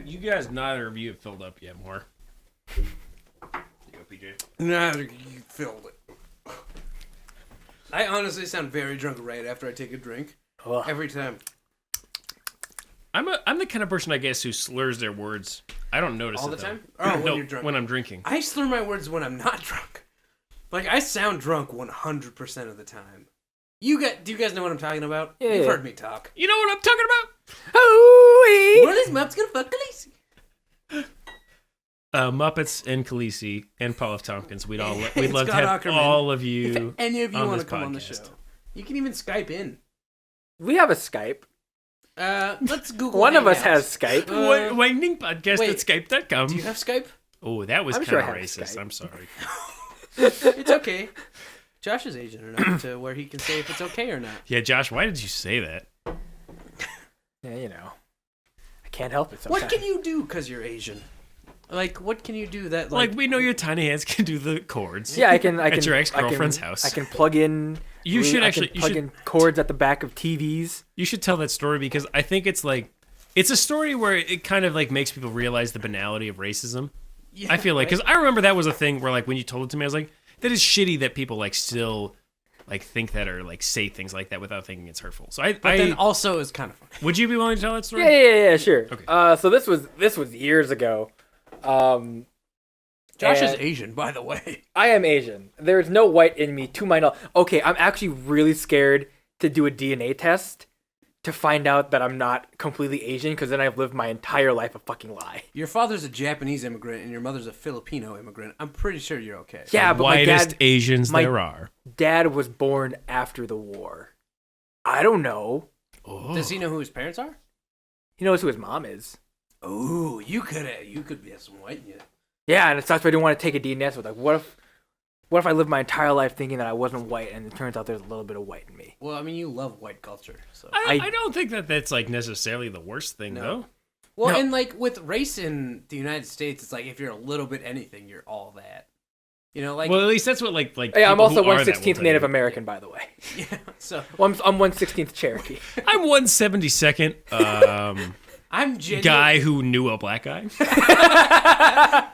You guys, neither of you have filled up yet more. Here you go, PJ. Neither you filled it. I honestly sound very drunk right after I take a drink. Ugh. Every time. I'm the kind of person, I guess, who slurs their words. I don't notice All it, the though. time? Oh, when No, you're drunk. when I'm drinking. I slur my words when I'm not drunk. Like, I sound drunk 100% of the time. Do you guys know what I'm talking about? Yeah, You've yeah. heard me talk. You know what I'm talking about? Hooey. One of these maps gonna fuck Khaleesi. Muppets and Khaleesi and Paul F. Tompkins. We'd love to Scott have Ackerman. all of you. Any of you on want to this come on the podcast. show? You can even Skype in. We have a Skype. Let's Google. One of us Hangouts. has Skype. Winding podcast wait. at skype.com. Do you have Skype? Oh, that was I'm kind sure of I have racist. Skype. I'm sorry. It's okay. Josh is Asian enough to where he can say if it's okay or not. Yeah, Josh, why did you say that? Yeah, you know. I can't help it sometimes. What can you do because you're Asian? Like, what can you do that Like, we know your tiny hands can do the chords. Yeah, I can. At your ex-girlfriend's house. I can plug in. You should I actually- can you plug should- in cords at the back of TVs. You should tell that story because I think it's like it's a story where it kind of like makes people realize the banality of racism. Yeah, I feel like because I remember that was a thing where like when you told it to me, I was like, that is shitty that people like still like think that or like say things like that without thinking it's hurtful. So But then also it's kind of funny. would you be willing to tell that story? Yeah, sure. Okay. So this was years ago. Josh is and Asian, by the way. I am Asian. There's no white in me, to my knowledge. Okay, I'm actually really scared to do a DNA test to find out that I'm not completely Asian, because then I've lived my entire life a fucking lie. Your father's a Japanese immigrant and your mother's a Filipino immigrant. I'm pretty sure you're okay. Yeah, The but my whitest dad, Asians my- there are. dad was born after the war. I don't know. Oh. Does he know who his parents are? He knows who his mom is. Oh, you could be some white in you. Yeah, and it sucks, but I didn't want to take a DNA test. Like, what if I lived my entire life thinking that I wasn't white, and it turns out there's a little bit of white in me? Well, I mean, you love white culture, so. I don't think that that's like necessarily the worst thing, No. though. Well, No. and like with race in the United States, it's like if you're a little bit anything, you're all that. You know, like Well, at least that's what like. Hey, I'm people also who are that will 1/16th tell Native you. American, by the way. yeah. So Well, I'm 1/16th Cherokee. I'm 1/72nd I'm genuine. guy who knew a black guy.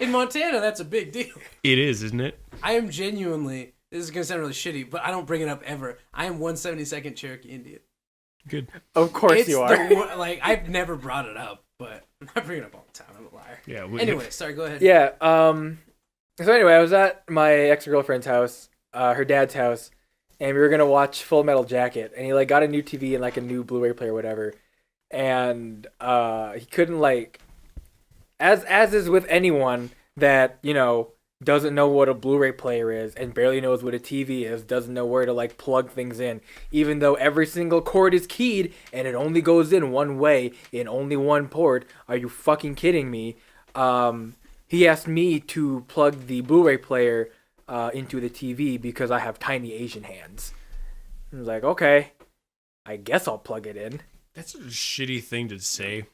In Montana. That's a big deal. It is, isn't it? I am genuinely. This is gonna sound really shitty, but I don't bring it up ever. I am 1/72nd Cherokee Indian. Good. Of course It's you are. like I've never brought it up, but I bring it up all the time. I'm a liar. Yeah. Anyway, sorry. Go ahead. Yeah. So anyway, I was at my ex-girlfriend's house, her dad's house, and we were gonna watch Full Metal Jacket, and he like got a new TV and like a new Blu-ray player, or whatever, and he couldn't like, as is with anyone that doesn't know what a Blu-ray player is and barely knows what a TV is, doesn't know where to like plug things in, even though every single cord is keyed and it only goes in one way in only one port. Are you fucking kidding me? He asked me to plug the Blu-ray player into the TV because I have tiny Asian hands. I was like, okay, I guess I'll plug it in. That's a shitty thing to say. And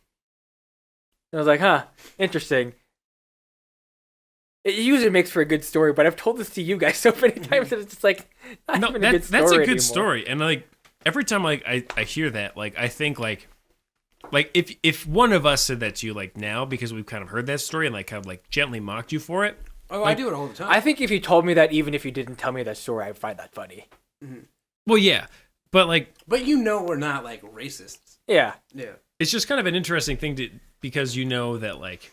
I was like, huh, interesting. It usually makes for a good story, but I've told this to you guys so many times that it's just like not No, even a good story that's a good anymore. story, and like every time like I hear that, like I think like if one of us said that to you like now, because we've kind of heard that story and like kind of like gently mocked you for it. Oh, Like, I do it all the time. I think if you told me that, even if you didn't tell me that story, I'd find that funny. Well, yeah, but like But we're not like racists. Yeah. Yeah. it's just kind of an interesting thing to, because you know that like,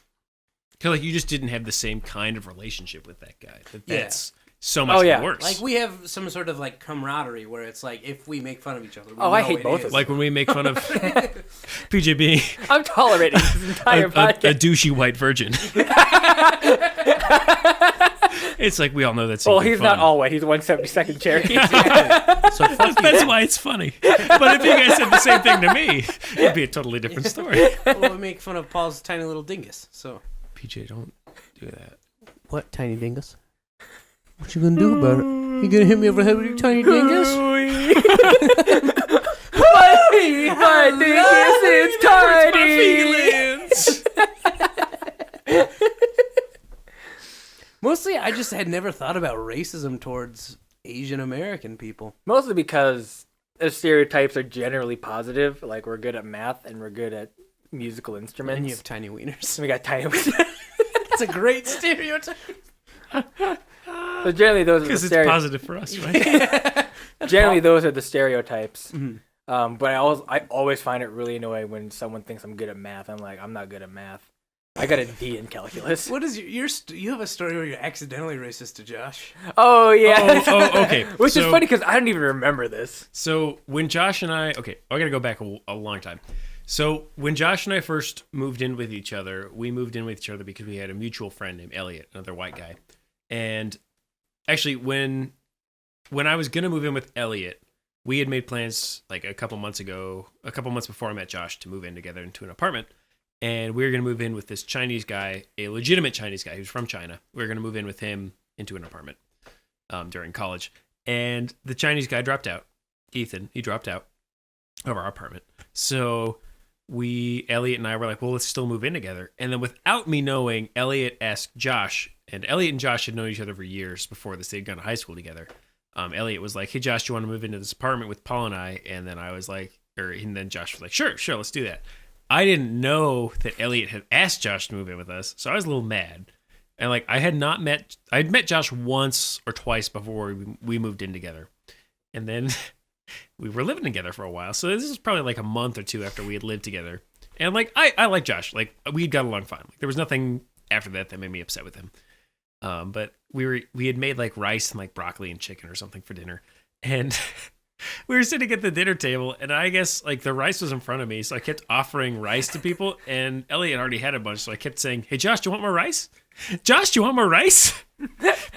cause like you just didn't have the same kind of relationship with that guy. That's so much yeah. worse. Like we have some sort of like camaraderie where it's like if we make fun of each other. We I know hate it both is. of like when we make fun of PJ being I'm tolerating this entire a podcast. douchey white virgin. It's like we all know that's. Well, something he's fun. not all white. He's 1/72nd Cherokee. So fuck you. That's why it's funny. But if you guys said the same thing to me, it'd be a totally different story. Well, we make fun of Paul's tiny little dingus. So PJ, don't do that. what tiny dingus? What you gonna do about it? You gonna hit me over the head with your tiny dingus? My dingus is tiny. Mostly, I just had never thought about racism towards Asian American people. Mostly because the stereotypes are generally positive. Like we're good at math and we're good at musical instruments. And you have tiny wieners. So we got tiny. That's a great stereotype. So generally, those are the Because it's stereotypes. positive for us, right? Generally, those are the stereotypes. Mm-hmm. But I always find it really annoying when someone thinks I'm good at math. I'm like, I'm not good at math. I got a D in calculus. What is you have a story where you're accidentally racist to Josh? Oh yeah. Oh, okay. Which is So- funny because I don't even remember this. So when Josh and I gotta go back a long time. So when Josh and I first moved in with each other, we moved in with each other because we had a mutual friend named Elliot, another white guy. And actually, when I was gonna move in with Elliot, we had made plans like a couple months before I met Josh, to move in together into an apartment. And we were going to move in with this Chinese guy, a legitimate Chinese guy who's from China. We were going to move in with him into an apartment during college. And the Chinese guy dropped out. Ethan, he dropped out of our apartment. So Elliot and I were like, well, let's still move in together. And then without me knowing, Elliot asked Josh, and Elliot and Josh had known each other for years before this. They'd gone to high school together. Elliot was like, hey, Josh, do you want to move into this apartment with Paul and I? And then I was like, and then Josh was like, sure, let's do that. I didn't know that Elliot had asked Josh to move in with us, so I was a little mad. And like I'd met Josh once or twice before we moved in together. And then we were living together for a while. So this was probably like a month or two after we had lived together. And like I like Josh. Like we got along fine. Like, there was nothing after that made me upset with him. But we had made like rice and like broccoli and chicken or something for dinner. And we were sitting at the dinner table, and I guess like the rice was in front of me, so I kept offering rice to people, and Elliot already had a bunch, so I kept saying, "Hey, Josh, do you want more rice? Josh, do you want more rice?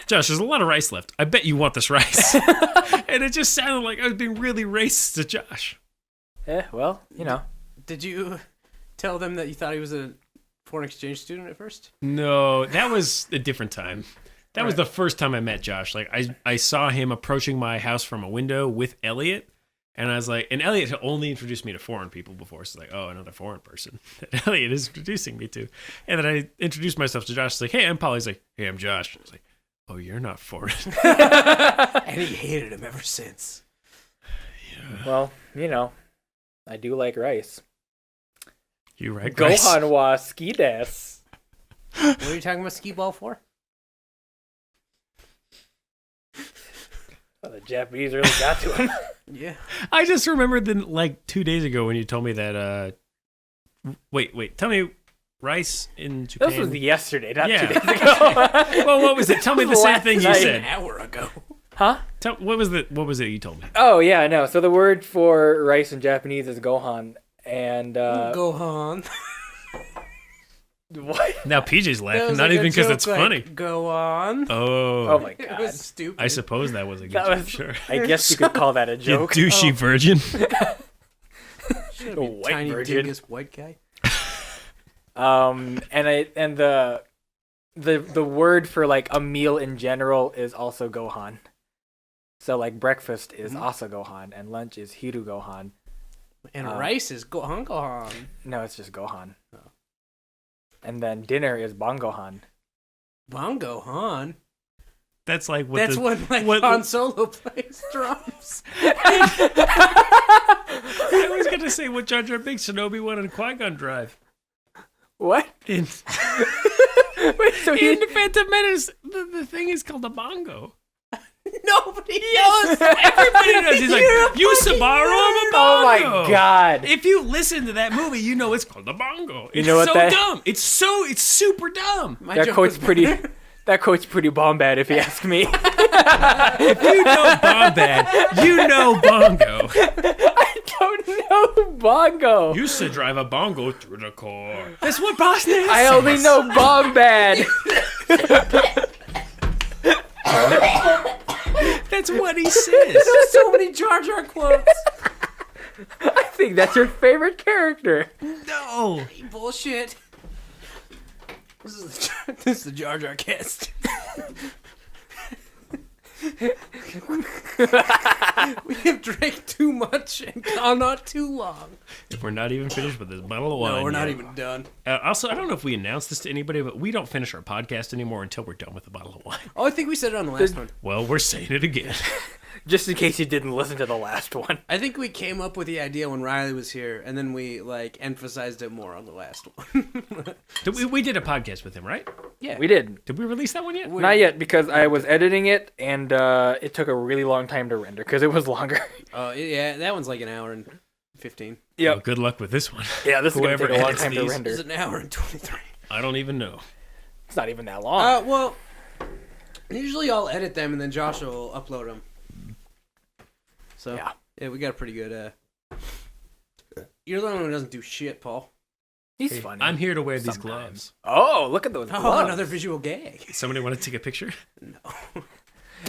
Josh, there's a lot of rice left. I bet you want this rice." And it just sounded like I was being really racist to Josh. Well, Did you tell them that you thought he was a foreign exchange student at first? No, that was a different time. That was the first time I met Josh. Like I saw him approaching my house from a window with Elliot, and I was like, and Elliot had only introduced me to foreign people before, so it's like, oh, another foreign person that Elliot is introducing me to. And then I introduced myself to Josh. It's like, hey, I'm Paul. He's like, hey, I'm Josh. I was like, oh, you're not foreign. And he hated him ever since. Yeah. well, I do like rice. You right, Grace? Gohan wa ski desu. What are you talking about skee ball for? Oh, the Japanese really got to him. Yeah. I just remembered like 2 days ago when you told me that. Wait, tell me, rice in Japan. This was yesterday, not Yeah. 2 days ago. Well, what was it? Tell me the same thing you Last said. An hour ago. Huh? What was it you told me? Oh, yeah, no. So the word for rice in Japanese is gohan. And, Gohan. what? Now PJ's That laughing, was not like a even because joke, it's like, funny. Go on. Oh my It god. was stupid. I suppose that was a good That joke, was- sure. I guess you could call that a You joke. douchey virgin. Should A be white tiny virgin. dingus white guy. And the word for like a meal in general is also gohan. So like breakfast is asa gohan and lunch is hiru gohan. And rice is gohan. No, it's just gohan. Oh. And then dinner is bongohan. Bongo Han. That's like what That's the, when like what- Han Solo plays drums. I was gonna say what Jar Jar Binks and Obi-Wan and Qui-Gon drive. What? In, Wait, so in the Phantom Menace, the thing is called a bongo. Nobody knows. Everybody knows. He's like, you Sabaru, I'm a bongo. Oh my god. If you listen to that movie, you know it's called a bongo. It's know what so that- dumb. It's super dumb. My That joke quote's was pretty better. that quote's pretty bomb bad if you ask me. If you know Bombad, you know bongo. I don't know bongo. Used to drive a bongo through the car. That's what Boss Nass I only says. know bomb bad. That's what he says. There's so many Jar Jar quotes. I think that's your favorite character. No. Bullshit. This is the Jar Jar cast. We have drank too much and gone not too long. We're not even finished with this bottle of wine. No, we're not yet. even done. Also, I don't know if we announced this to anybody, but we don't finish our podcast anymore until we're done with the bottle of wine. Oh, I think we said it on the last one. Well, we're saying it again. Just in case you didn't listen to the last one. I think we came up with the idea when Riley was here, and then we like emphasized it more on the last one. We did a podcast with him, right? Yeah, We did. Did we release that one yet? Not yet, because I was editing it, and it took a really long time to render, because it was longer. Oh yeah, that one's like an hour and 15. Well, good luck with this one. Yeah, this is going to Whoever take a long edits time to these. render. It's an hour and 23. I don't even know. It's not even that long. Well, usually I'll edit them and then Josh will upload them. So yeah, we got a pretty good. You're the only one who doesn't do shit, Paul. He's funny. I'm here to wear these Sometimes. gloves. Oh, look at those Oh, gloves. another visual gag. Somebody want to take a picture? No.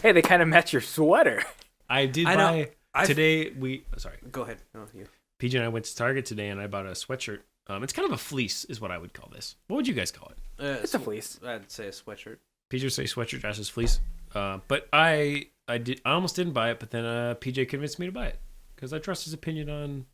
Hey, they kind of match your sweater. I did I know. buy today. Sorry. Go ahead. Oh, you. PJ and I went to Target today, and I bought a sweatshirt. It's kind of a fleece, is what I would call this. What would you guys call it? It's a fleece. I'd say a sweatshirt. PJ would say sweatshirt, Josh says fleece. But I almost didn't buy it, but then PJ convinced me to buy it because I trust his opinion on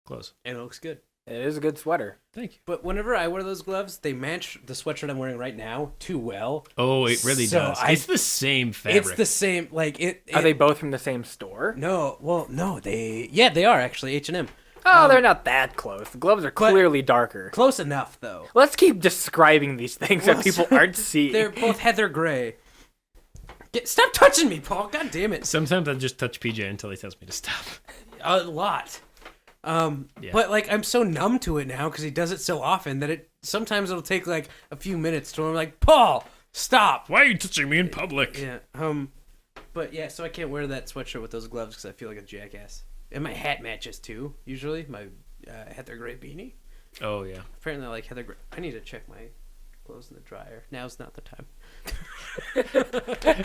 clothes. And it looks good. It is a good sweater. Thank you. But whenever I wear those gloves, they match the sweatshirt I'm wearing right now too well. Oh, it really So does. It's the same fabric. It's the same. Like it. Are they both from the same store? No. Well, no. They are actually H&M. Oh, they're not that close. The gloves are clearly darker. Close enough though. Let's keep describing these things Well, that people aren't seeing. They're both heather gray. Stop touching me, Paul. God damn it. Sometimes I just touch PJ until he tells me to stop. A lot. Yeah. But like I'm so numb to it now because he does it so often that sometimes it'll take like a few minutes to I'm like, Paul, stop. Why are you touching me in public? Yeah. But yeah, so I can't wear that sweatshirt with those gloves because I feel like a jackass. And my hat matches too. Usually, my Heather Gray beanie. Oh yeah. Apparently, I like Heather Gray. I need to check my clothes in the dryer. Now's not the time.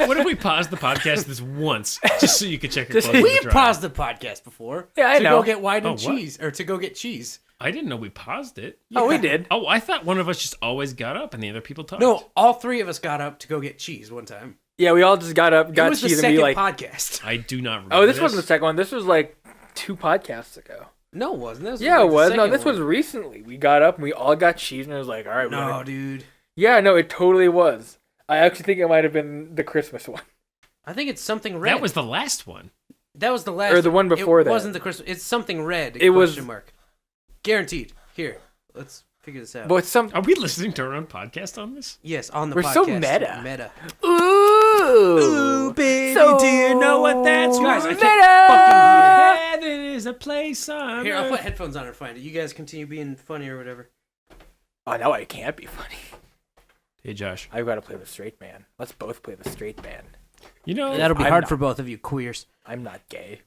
What if we paused the podcast this once just so you could check your clothes? in the We've dryer? paused the podcast before. Yeah, I to know. go get wine and Oh, what? cheese, or to go get cheese. I didn't know we paused it. Oh, we did. Oh, I thought one of us just always got up and the other people talked. No, all three of us got up to go get cheese one time. Yeah, we all just got up, It got was the cheese, and second be like, podcast. I do not remember. "Oh, this wasn't the second one. This was like 2 podcasts ago." No, it wasn't. This Yeah, like it the was. No, second this was one. recently. We got up and we all got cheese, and it was like, "All right, we're No, gonna-" dude. Yeah, no, it totally was. I actually think it might have been the Christmas one. I think it's something red. That was the last one. That was the last. Or the one before it that. It wasn't the Christmas. It's something red. It was- question mark. Guaranteed. Here, let's figure this out. But some. Are we listening to our own podcast on this? Yes, on the We're podcast. so meta. Meta. Ooh, baby, so do you know what that's Guys, I meta. can't fucking Heaven is a place on Here, I'll earth. put headphones on and find it. You guys continue being funny or whatever. Oh, no, it can't be funny. Hey, Josh. I've got to play the straight man. Let's both play the straight man. You know, That'll be I'm hard not- for both of you queers. I'm not gay.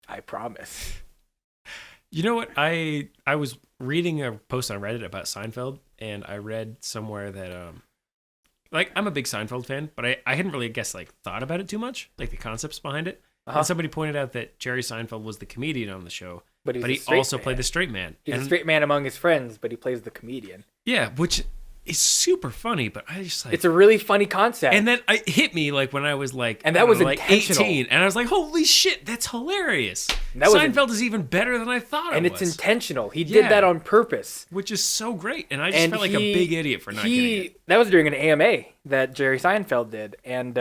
I promise. you know what? I was reading a post on Reddit about Seinfeld, and I read somewhere that like I'm a big Seinfeld fan, but I hadn't really thought about it too much, like the concepts behind it. Uh-huh. And somebody pointed out that Jerry Seinfeld was the comedian on the show, But but a he straight also man. played the straight man. He's And- a straight man among his friends, but he plays the comedian. Yeah, which is super funny, but I just like It's a really funny concept. and then it hit me like when I was like, And that I don't was know, like intentional. 18, and I was like, holy shit, that's hilarious. And that was Seinfeld is even better than I thought and it it's was, intentional. He Yeah. did that on purpose. which is so great. And I just And felt like a big idiot for not getting it. That was during an AMA that Jerry Seinfeld did, and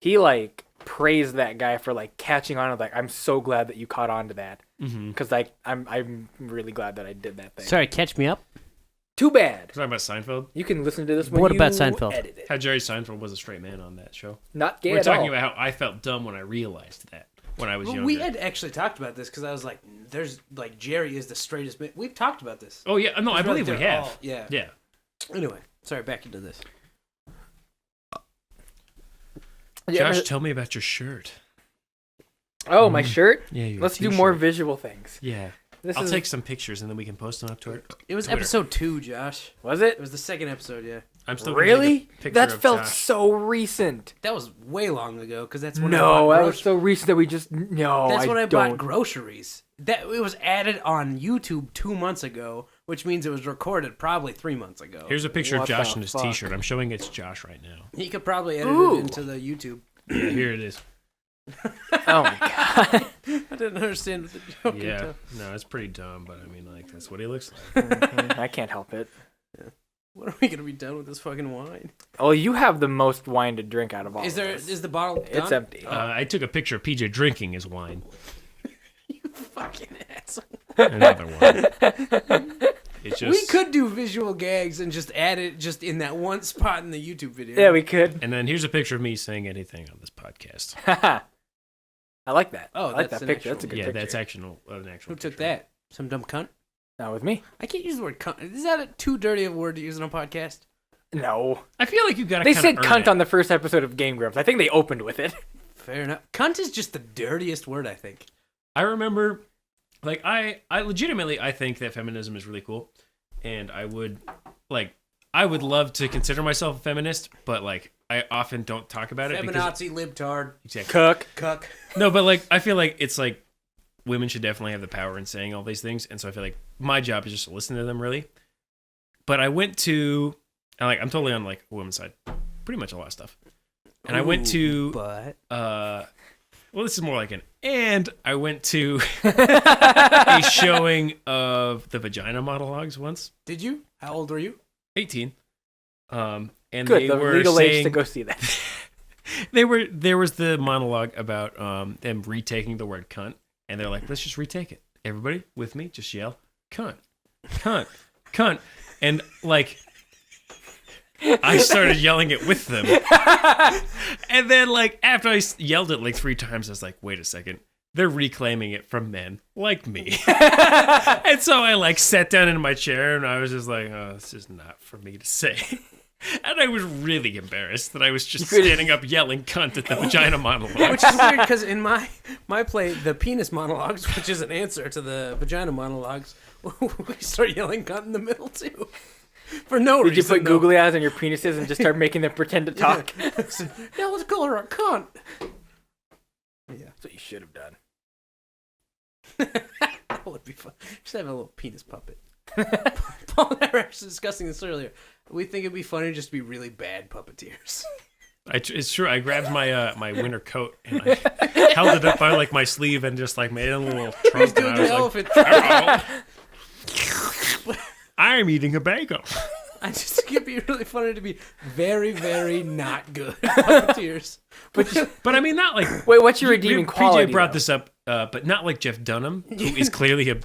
he like praised that guy for like catching on. Like, I'm so glad that you caught on to that, because like I'm really glad that I did that thing. Sorry, catch me up. Too bad. Talking about Seinfeld, You can listen to this when What you about Seinfeld? edit it. how Jerry Seinfeld was a straight man on that show. Not gay We're at talking all. about how I felt dumb when I realized that when I was Well, younger. we had actually talked about this because I was like, "There's like Jerry is the straightest man." We've talked about this. Oh yeah, no, I It's believe we they're have. all- yeah. Yeah. Anyway, sorry. Back into this. You Josh, ever- tell me about your shirt. Oh, my shirt. Yeah, your Let's do t-shirt. more visual things. Yeah. This I'll is take some pictures and then we can post them up to it. It was Twitter. episode 2, Josh. was It it was the second episode. Yeah, I'm still gonna really? take a picture That of felt Josh. so recent. that was way long ago because that's when I No, bought that was so recent that we just no. That's when I don't. bought groceries. That it was added on YouTube 2 months ago, which means it was recorded probably 3 months ago. Here's a picture of What Josh the in his fuck? t-shirt. I'm showing it's Josh right now. He could probably edit Ooh. it into the YouTube. Yeah, here it is. Oh my god. I didn't understand what the joke Yeah. until- No, it's pretty dumb, but I mean, like, that's what he looks like. I can't help it. When are we gonna be done with this fucking wine? Oh, you have the most wine to drink out of all. Is there? Of us. Is the bottle? It's done? empty. I took a picture of PJ drinking his wine. You fucking asshole. Another one. It's just, We could do visual gags and just add it just in that one spot in the YouTube video. Yeah, we could. And then here's a picture of me saying anything on this podcast. I like that. Oh, I like that's that an picture. That's a good Yeah, picture. that's an actual Who took picture. that? Some dumb cunt. Not with me. I can't use the word cunt. Is that too dirty of a word to use on a podcast? No. I feel like you got to They kind said cunt on the first episode of Game Grumps. I think they opened with it. Fair enough. Cunt is just the dirtiest word, I think. I remember, like, I legitimately, I think that feminism is really cool. And I would love to consider myself a feminist, but, like, I often don't talk about it because... Feminazi, libtard, Exactly. Cook. cuck. No, but, like, I feel like it's, like, women should definitely have the power in saying all these things. And so I feel like my job is just to listen to them, really. But I went to... And, like, I'm totally on, like, a woman's side. Pretty much a lot of stuff. And I went to... But Well, this is more like an... And I went to a showing of the vagina monologues once. did you? How old were you? 18. And Good. they The were legal saying, age to go see that. there was the monologue about them retaking the word cunt, and they're like, let's just retake it. Everybody with me, just yell, cunt, cunt, cunt. And like I started yelling it with them. And then like after I yelled it like 3 times, I was like, wait a second. They're reclaiming it from men like me. And so I like sat down in my chair and I was just like, oh, this is not for me to say. And I was really embarrassed that I was just standing up yelling cunt at the vagina monologue. Which is weird because in my play, the penis monologues, which is an answer to the vagina monologues, we start yelling cunt in the middle too. For no reason. Did you put googly eyes on your penises and just start making them pretend to talk? Yeah. Now let's call her a cunt. Yeah. That's what you should have done. That would be fun. Just have a little penis puppet. Paul and I were actually discussing this earlier. We think it'd be funny just to be really bad puppeteers. It's true. I grabbed my my winter coat and I held it up by like my sleeve and just like made a little trunk. Doing And the I was elephant. like, I'm eating a bagel. I just think it'd be really funny to be very, very not good puppeteers. But I mean, not like. Wait, what's your redeeming quality? PJ brought though? this up, but not like Jeff Dunham, who is clearly a. I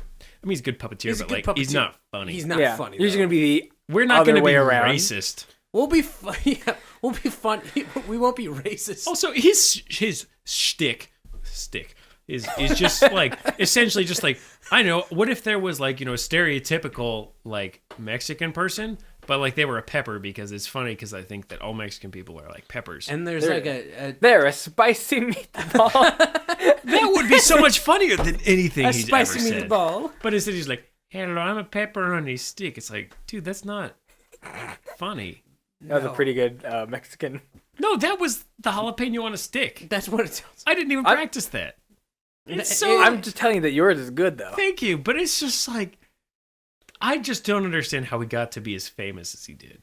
mean, he's a good puppeteer, He's a but good like he's puppeteer. not funny. He's not Yeah, funny. you're just though. gonna be the We're not other going to be way around. racist. We'll be yeah, we'll be fun. We won't be racist. Also, his shtick is just like essentially just like I know. What if there was like a stereotypical like Mexican person, but like they were a pepper because it's funny because I think that all Mexican people are like peppers. And there's like a They're a spicy meatball. That would be so much funnier than anything he's ever spicy said. meatball. But instead he's like, "Hello, I'm a pepper on a stick." It's like, dude, that's not funny. That was a pretty good Mexican. No, that was the jalapeno on a stick. That's what it sounds. I didn't even practice that. It's so. I'm just telling you that yours is good though. Thank you, but it's just like I just don't understand how he got to be as famous as he did.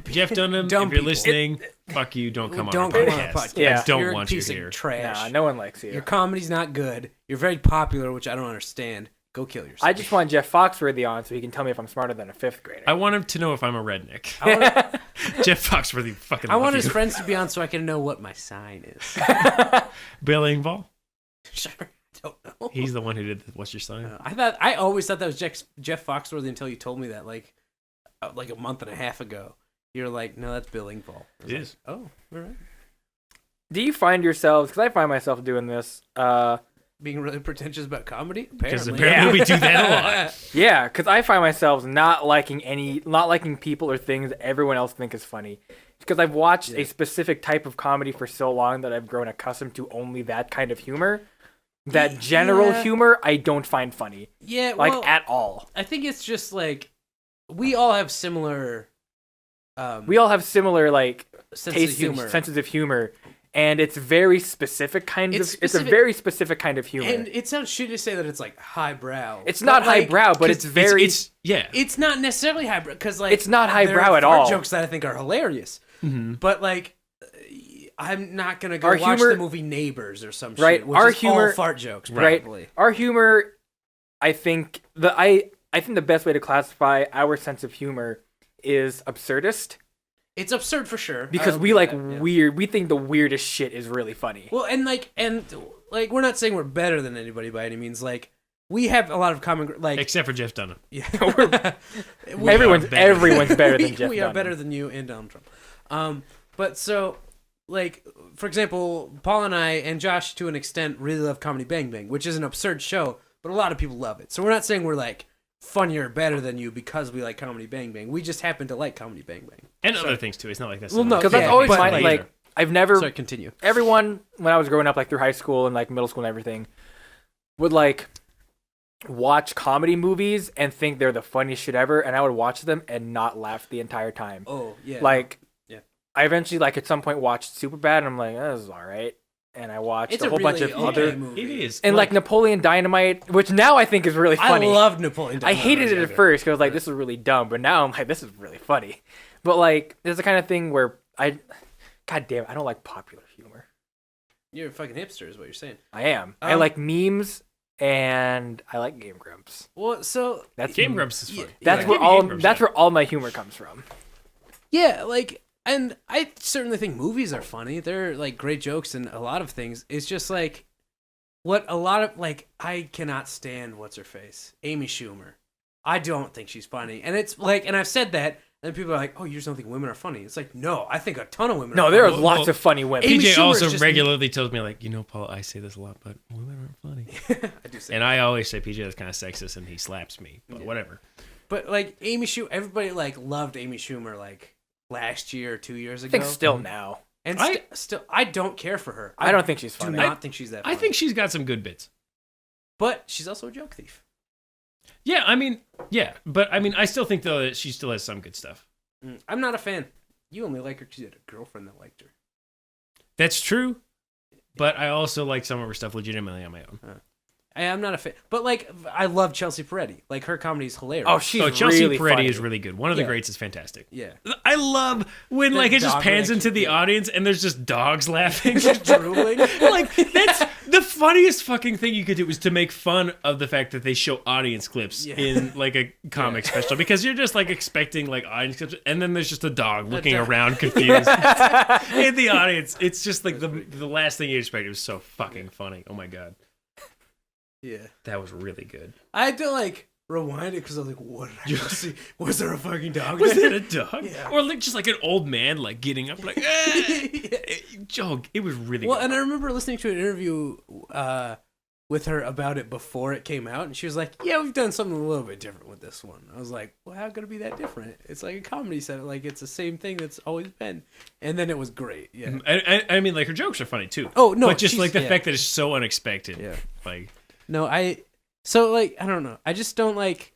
Jeff Dunham, Dumb if you're people. listening, fuck you. Don't come Don't on our come on our podcast. podcast. Yeah. I don't You're want a you piece here. of trash. Nah, no one likes you. Your comedy's not good. You're very popular, which I don't understand. Go kill yourself. I just want Jeff Foxworthy on so he can tell me if I'm smarter than a fifth grader. I want him to know if I'm a redneck. Jeff Foxworthy fucking I love want you. his friends to be on so I can know what my sign is. Bill Engvall. Sure. I don't know. He's the one who did the, What's Your Sign? I always thought that was Jeff Foxworthy until you told me that like a month and a half ago. You're like, no, that's Bill Engvall. I was It like, is. Oh, all right. Do you find yourselves, because I find myself doing this, Being really pretentious about comedy? Because Apparently. apparently we do that a lot. yeah, because I find myself not liking people or things that everyone else think is funny. Because I've watched a specific type of comedy for so long that I've grown accustomed to only that kind of humor. That general humor, I don't find funny. Yeah, Like, well, at all. I think it's just like we all have similar We all have similar, like, sense tastes of humor. and senses of humor. And it's very specific kind It's of... It's a specific- very specific kind of humor. And it sounds shitty to say that it's like highbrow. It's not like, highbrow, but it's very... Yeah. It's not necessarily highbrow because like It's not highbrow there are at all. Jokes that I think are hilarious, but like I'm not gonna go Our watch humor- the movie Neighbors or some Right, shit. Which our is humor- all fart jokes, Right. probably. Our humor, I think I think the best way to classify our sense of humor is absurdist It's absurd for sure because I'll we do like that, yeah. weird. We think the weirdest shit is really funny. Well, and we're not saying we're better than anybody by any means. Like we have a lot of common like Except for Jeff Dunham. yeah. Everyone's better. better than Jeff we are Dunham. better than you and Donald Trump. But so, like, for example, Paul and I and Josh, to an extent, really love Comedy Bang Bang, which is an absurd show, but a lot of people love it. So we're not saying we're like funnier or better than you because we like Comedy Bang Bang. We just happen to like Comedy Bang Bang. And other things too. It's not like that's Well, no, Because yeah, that's always but, my like- like. I've never Sorry, continue. everyone when I was growing up, like through high school and like middle school and everything, would like watch comedy movies and think they're the funniest shit ever, and I would watch them and not laugh the entire time. Oh yeah. Like, Yeah. I eventually like at some point watched Superbad, and I'm like, this is all right. And I watched it's a whole bunch of really other okay movie. It is. and like Napoleon Dynamite, which now I think is really funny. I loved Napoleon. I Dynamite hated when it I was at younger. first because I was like, this is really dumb, but now I'm like, this is really funny. But like, there's the kind of thing where God damn, I don't like popular humor. You're a fucking hipster, is what you're saying. I am. I like memes and I like Game Grumps. Well, so That's Game Grumps is fun. That's Yeah. where Give me all Game Grumps, that's yeah. where all my humor comes from. yeah, like, and I certainly think movies are funny. They're like great jokes and a lot of things. It's just like what a lot of like I cannot stand what's her face, Amy Schumer. I don't think she's funny, and it's like, and I've said that. And people are like, "Oh, you just don't think women are funny?" It's like, no, I think a ton of women. No, are there are funny. lots of funny women. Amy PJ Schumer also is just- regularly tells me like, Paul, I say this a lot, but women aren't funny. I do say, And I always say PJ is kind of sexist, and he slaps me. But whatever. but like Amy Schumer, everybody like loved Amy Schumer like last year or 2 years I ago. think still now. And still, I don't care for her. I don't think she's do funny. not think she's that funny. I think she's got some good bits. But she's also a joke thief. Yeah, I mean, yeah. But, I mean, I still think, though, that she still has some good stuff. I'm not a fan. You only like her because you had a girlfriend that liked her. That's true. But I also like some of her stuff legitimately on my own. I'm not a fan. But, like, I love Chelsea Peretti. Like, her comedy is hilarious. Oh, she's Chelsea really Peretti funny. is really good. One of the Yeah. greats is fantastic. Yeah. I love when, The like, it just dog pans into reaction, the yeah. audience and there's just dogs laughing. Just drooling. Like, that's the funniest fucking thing you could do, was to make fun of the fact that they show audience clips Yeah. in, like, a comic special. Because you're just, like, expecting, like, audience clips, and then there's just a dog looking dog. around confused in the audience. It's just, like, the last thing you expect. It was so fucking funny. Oh, my God. Yeah. That was really good. I had to, like, rewind it because I was like, what did I just see? Was there a fucking dog Was there? it a dog? Yeah. Or like just like an old man like getting up like Joe, it was really Well, good. and I remember listening to an interview with her about it before it came out, and she was like, yeah, we've done something a little bit different with this one. I was like, well, how could it be that different? It's like a comedy set. Like, it's the same thing that's always been. And then it was great. Yeah. I mean, like her jokes are funny too. Oh, no, but just she's- like the yeah. fact that it's so unexpected. Yeah. Like No, so, like, I don't know. I just don't like,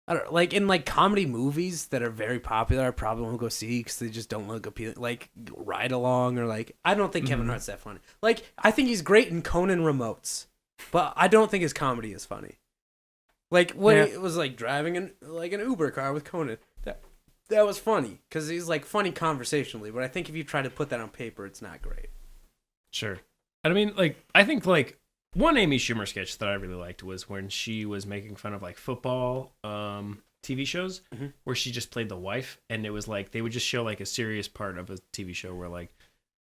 I don't like, in, like, comedy movies that are very popular, I probably won't go see because they just don't look appealing. Like, Ride Along, or, like, I don't think Kevin Hart's that funny. Like, I think he's great in Conan Remotes, but I don't think his comedy is funny. Like, when it was, like, driving an Uber car with Conan, that was funny because he's, like, funny conversationally, but I think if you try to put that on paper, it's not great. sure. And I mean, like I think like one Amy Schumer sketch that I really liked was when she was making fun of like football TV shows where she just played the wife, and it was like they would just show like a serious part of a TV show where like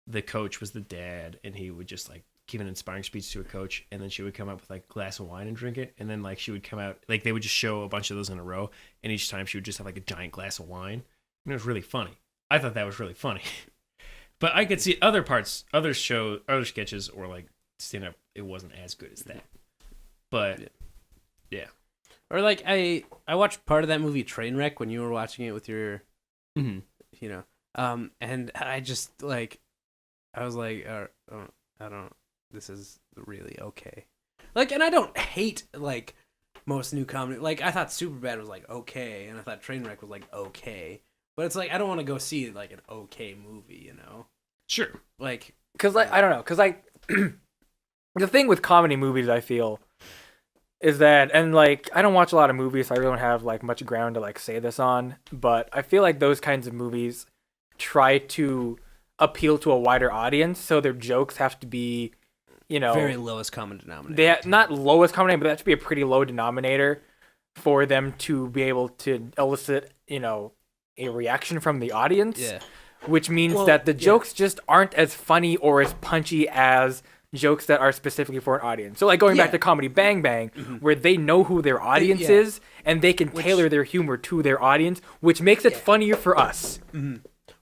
the coach was the dad and he would just like give an inspiring speech to a coach, and then she would come up with like a glass of wine and drink it, and then like she would come out like they would just show a bunch of those in a row, and each time she would just have like a giant glass of wine, and it was really funny. I thought that was really funny. But I could see other parts, other sketches, or like stand up. It wasn't as good as that. But yeah. Or, like, I watched part of that movie Trainwreck when you were watching it with your, Mm-hmm. you know, and I just, like, I was like, I don't, this is really okay. Like, and I don't hate, like, most new comedy. Like, I thought Superbad was, like, okay, and I thought Trainwreck was, like, okay. But it's like, I don't want to go see, like, an okay movie, you know? Sure. Like, Because I don't know. Because the thing with comedy movies, I feel, is that, and like I don't watch a lot of movies, so I really don't have like much ground to like say this on. But I feel like those kinds of movies try to appeal to a wider audience, so their jokes have to be, you know, very lowest common denominator. not lowest common denominator, but they have to be a pretty low denominator for them to be able to elicit, you know, a reaction from the audience. Yeah. Which means Well, that the yeah. jokes just aren't as funny or as punchy as jokes that are specifically for an audience. So like going back Yeah. to Comedy Bang Bang, where they know who their audience yeah. is and they can tailor their humor to their audience, which makes it funnier for us.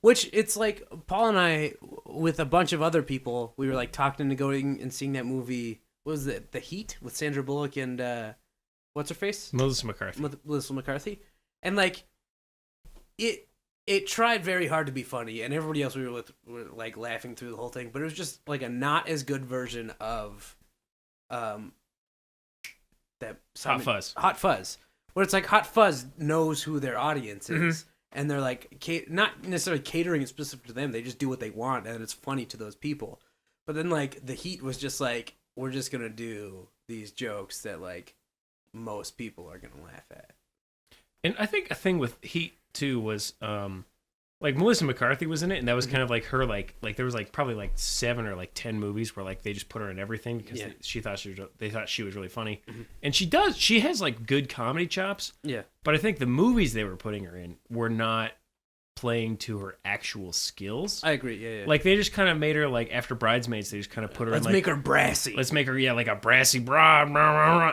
Which, it's like, Paul and I, with a bunch of other people, we were, like, talking into going and seeing that movie, what was it, The Heat, with Sandra Bullock and, what's her face? Melissa McCarthy. Melissa McCarthy. And, like, it tried very hard to be funny, and everybody else we were with were, like, laughing through the whole thing, but it was just, like, a not as good version of, that Hot Fuzz. Hot Fuzz. Where it's like Hot Fuzz knows who their audience is. And they're like, not necessarily catering it specific to them. They just do what they want, and it's funny to those people. But then, like, The Heat was just like, we're just gonna do these jokes that, like, most people are gonna laugh at. And I think a thing with Heat too was like Melissa McCarthy was in it, and that was kind of like her like there was like probably like 7 or like 10 movies where like they just put her in everything because they thought she was really funny. And she has like good comedy chops. Yeah. But I think the movies they were putting her in were not playing to her actual skills. I agree, yeah. Like they just kind of made her like after Bridesmaids, they just kind of put her Let's in like make her brassy. let's make her like a brassy bra,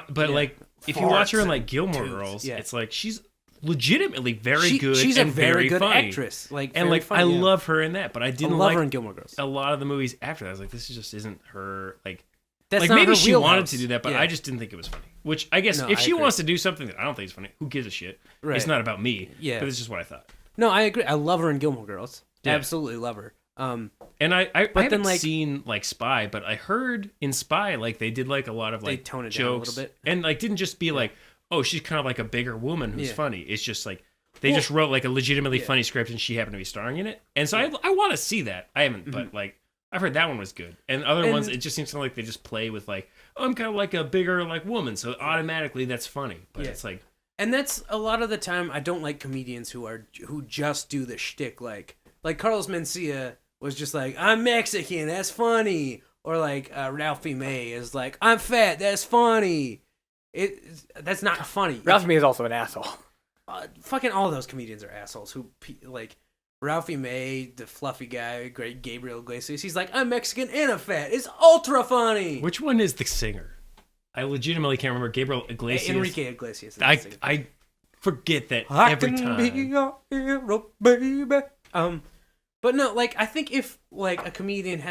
but like if you watch her in like Gilmore Girls, it's like she's legitimately very good. She's and a very good funny. actress. Like, and very like funny, I yeah. love her in that, but I didn't love like her in Gilmore Girls. a lot of the movies after that. I was like, this just isn't her. Like, That's like not maybe her she wanted wheelhouse. to do that, but Yeah. I just didn't think it was funny. Which I guess No, if I she agree. wants to do something that I don't think is funny, who gives a shit? Right. It's not about me. Yeah. But it's just what I thought. No, I agree. I love her in Gilmore Girls. Yeah. Absolutely love her. And I haven't then, like- seen like Spy, but I heard in Spy like they did like a lot of They like tone it jokes down a little bit. and like didn't just be like, oh, she's kind of like a bigger woman who's Yeah. funny. It's just like they just wrote like a legitimately funny script and she happened to be starring in it. And so I want to see that. I haven't, but like I've heard that one was good. And other ones, it just seems like they just play with like, oh, I'm kind of like a bigger like woman, so automatically that's funny. But it's like, And that's a lot of the time. I don't like comedians who just do the shtick. Like Carlos Mencia was just like, I'm Mexican, that's funny. Or like Ralphie May is like, I'm fat, that's funny. That's not funny. Ralph May is also an asshole. Fucking all those comedians are assholes. Like Ralphie May, the fluffy guy, great Gabriel Iglesias. He's like, I'm Mexican and I'm fat. It's ultra funny. which one is the singer? I legitimately can't remember. Gabriel Iglesias. Enrique Iglesias. Is the singer. I forget that I every can time. be your hero, baby. But no, like I think if like a comedian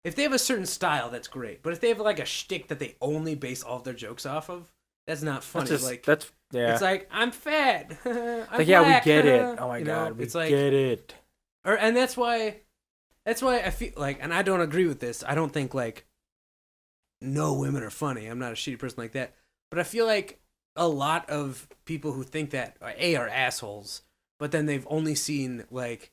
if they have a certain style, that's great. But if they have like a shtick that they only base all of their jokes off of, that's not funny. It's like I'm fat. I'm like yeah, black. we get it. Oh my You god, know, we it's like, get it. and that's why I feel like, and I don't agree with this. I don't think like no women are funny. I'm not a shitty person like that. But I feel like a lot of people who think that are assholes, but then they've only seen like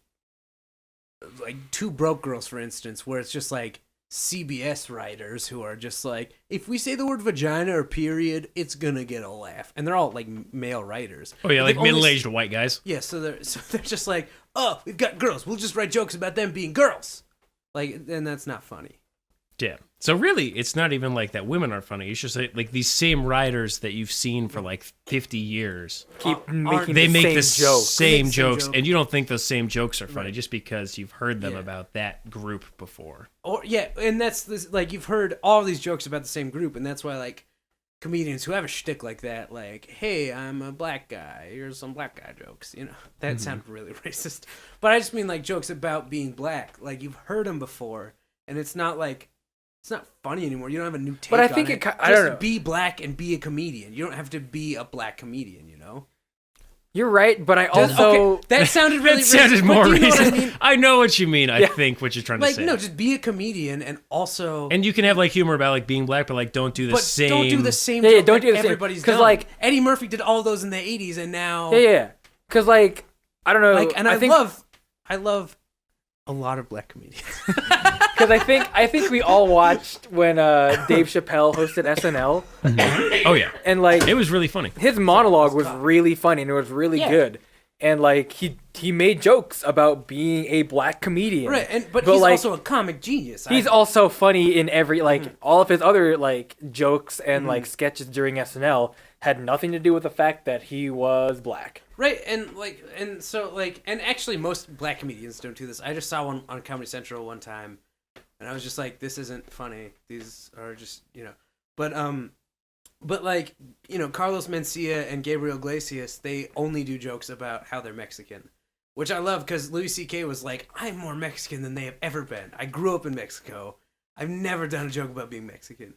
Two Broke Girls, for instance, where it's just like CBS writers who are just like, if we say the word vagina or period, it's gonna get a laugh, and they're all like male writers. Oh yeah, But like they've only middle-aged white guys. Yeah, so they're just like, oh, we've got girls. We'll just write jokes about them being girls. Like, and that's not funny. Yeah. So really, it's not even like that women are funny. It's just like these same writers that you've seen for like 50 years. Keep aren't making They the make same the joke. same They make the same jokes, joke. and you don't think those same jokes are funny Right. just because you've heard them Yeah. about that group before. Or yeah, and that's this, like you've heard all these jokes about the same group, and that's why like comedians who have a shtick like that, like, hey, I'm a black guy. Here's some black guy jokes. You know, that sounded really racist, but I just mean like jokes about being black. Like you've heard them before, and it's not like. It's not funny anymore. You don't have a new take But I on think it. I don't know. Be black and be a comedian. You don't have to be a black comedian, you know? You're right, but I also Okay, that sounded really That sounded racist, more but do you know what I racist. mean? I know what you mean. I Yeah. think what you're trying Like, to say. no, just be a comedian and also... And you can have like humor about like being black, but like don't do the but same. don't do the same Yeah, joke don't that do the same. everybody's 'Cause, done. like- Eddie Murphy did all those in the 80s, and now... yeah. Because like I don't know. Like, and I think, love a lot of black comedians. because I think we all watched when Dave Chappelle hosted SNL, Oh yeah, and like it was really funny. his monologue was really funny and it was really Yeah. good. And like he made jokes about being a black comedian. Right, but But, he's like, also a comic genius. He's also funny in every like all of his other like jokes and like sketches during SNL had nothing to do with the fact that he was black. Right, and actually most black comedians don't do this. I just saw one on Comedy Central one time, and I was just like, this isn't funny. These are just, you know. But like, you know, Carlos Mencia and Gabriel Iglesias, they only do jokes about how they're Mexican, which I love because Louis C.K. was like, I'm more Mexican than they have ever been. I grew up in Mexico. I've never done a joke about being Mexican.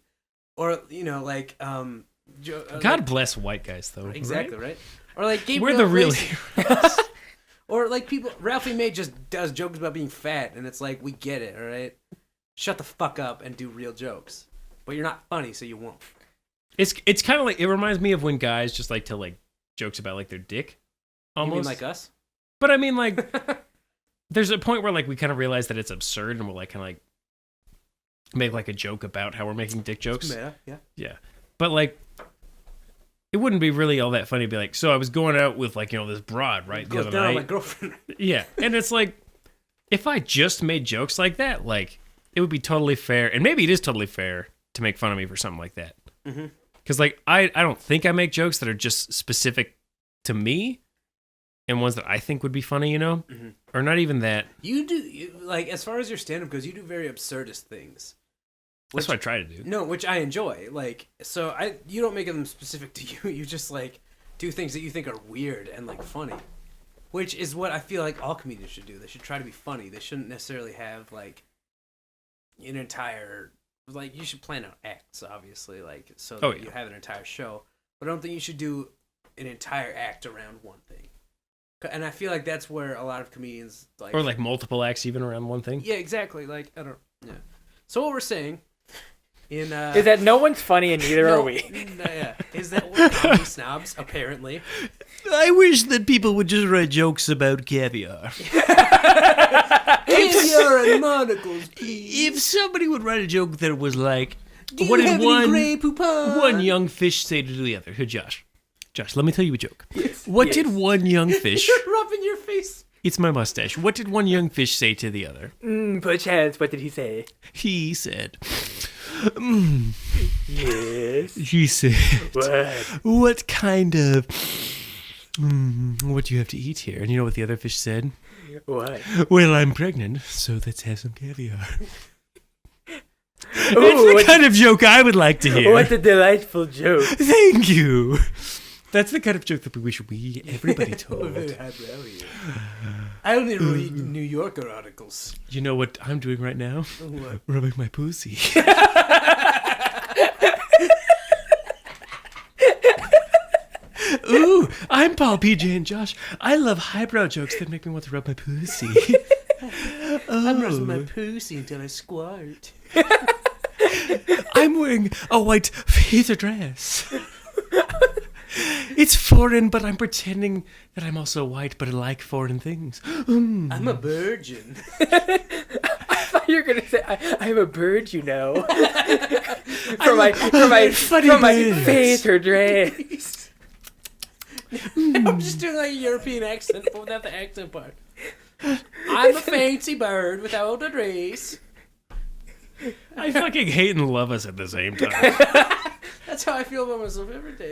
Or, you know, like, God bless white guys though. exactly, right? right? Or like Gabriel We're the real Iglesias. Or like people, Ralphie May just does jokes about being fat, and it's like, we get it, all right? Shut the fuck up and do real jokes. But you're not funny, so you won't. It's kind of like, it reminds me of when guys just like tell like jokes about like their dick, almost. You mean like us? But I mean like, there's a point where like we kind of realize that it's absurd, and we'll like kind of like make like a joke about how we're making dick jokes. Yeah. Yeah, but like, it wouldn't be really all that funny to be like, so I was going out with like, you know, this broad, right, the Goes other down on my night. girlfriend. Yeah, and it's like, if I just made jokes like that, like, it would be totally fair, and maybe it is totally fair to make fun of me for something like that. Mm-hmm. Because like, I don't think I make jokes that are just specific to me, and ones that I think would be funny, you know, or not even that. Like, as far as your stand-up goes, you do very absurdist things. That's what I try to do. No, which I enjoy. Like, so you don't make them specific to you. You just like do things that you think are weird and like funny, which is what I feel like all comedians should do. They should try to be funny. They shouldn't necessarily have like an entire like. You should plan out acts, obviously, like so that you have an entire show. But I don't think you should do an entire act around one thing, And I feel like that's where a lot of comedians like. Or like multiple acts even around one thing. Yeah, exactly. Like I don't. Yeah. So what we're saying is that no one's funny and neither are we. Is that we're comedy snobs apparently. I wish that people would just write jokes about caviar. Caviar and monocles. If somebody would write a joke that was like, Do what you did have any Grey Poupon? one young fish say to the other? Hey, Josh, let me tell you a joke. Yes, What yes. did one young fish... You're rubbing your face. It's my mustache. What did one young fish say to the other? Perchance, what did he say? He said... Yes. He said... What? What kind of... what do you have to eat here? And you know what the other fish said? What? Well, I'm pregnant, so let's have some caviar. That's Ooh, the kind of joke I would like to hear. what a delightful joke. Thank you. That's the kind of joke that we wish everybody told. I only read New Yorker articles. You know what I'm doing right now? What? Rubbing my pussy. Ooh, I'm Paul, PJ, and Josh. I love highbrow jokes that make me want to rub my pussy. I'm rubbing my pussy until I squirt. I'm wearing a white feather dress. It's foreign, but I'm pretending that I'm also white, but I like foreign things. I'm a virgin. I thought you were gonna say I'm a bird, you know. from my fainter dress. I'm just doing like a European accent, but without the accent part. I'm a fancy bird without a dress. I fucking hate and love us at the same time. That's how I feel about myself every day.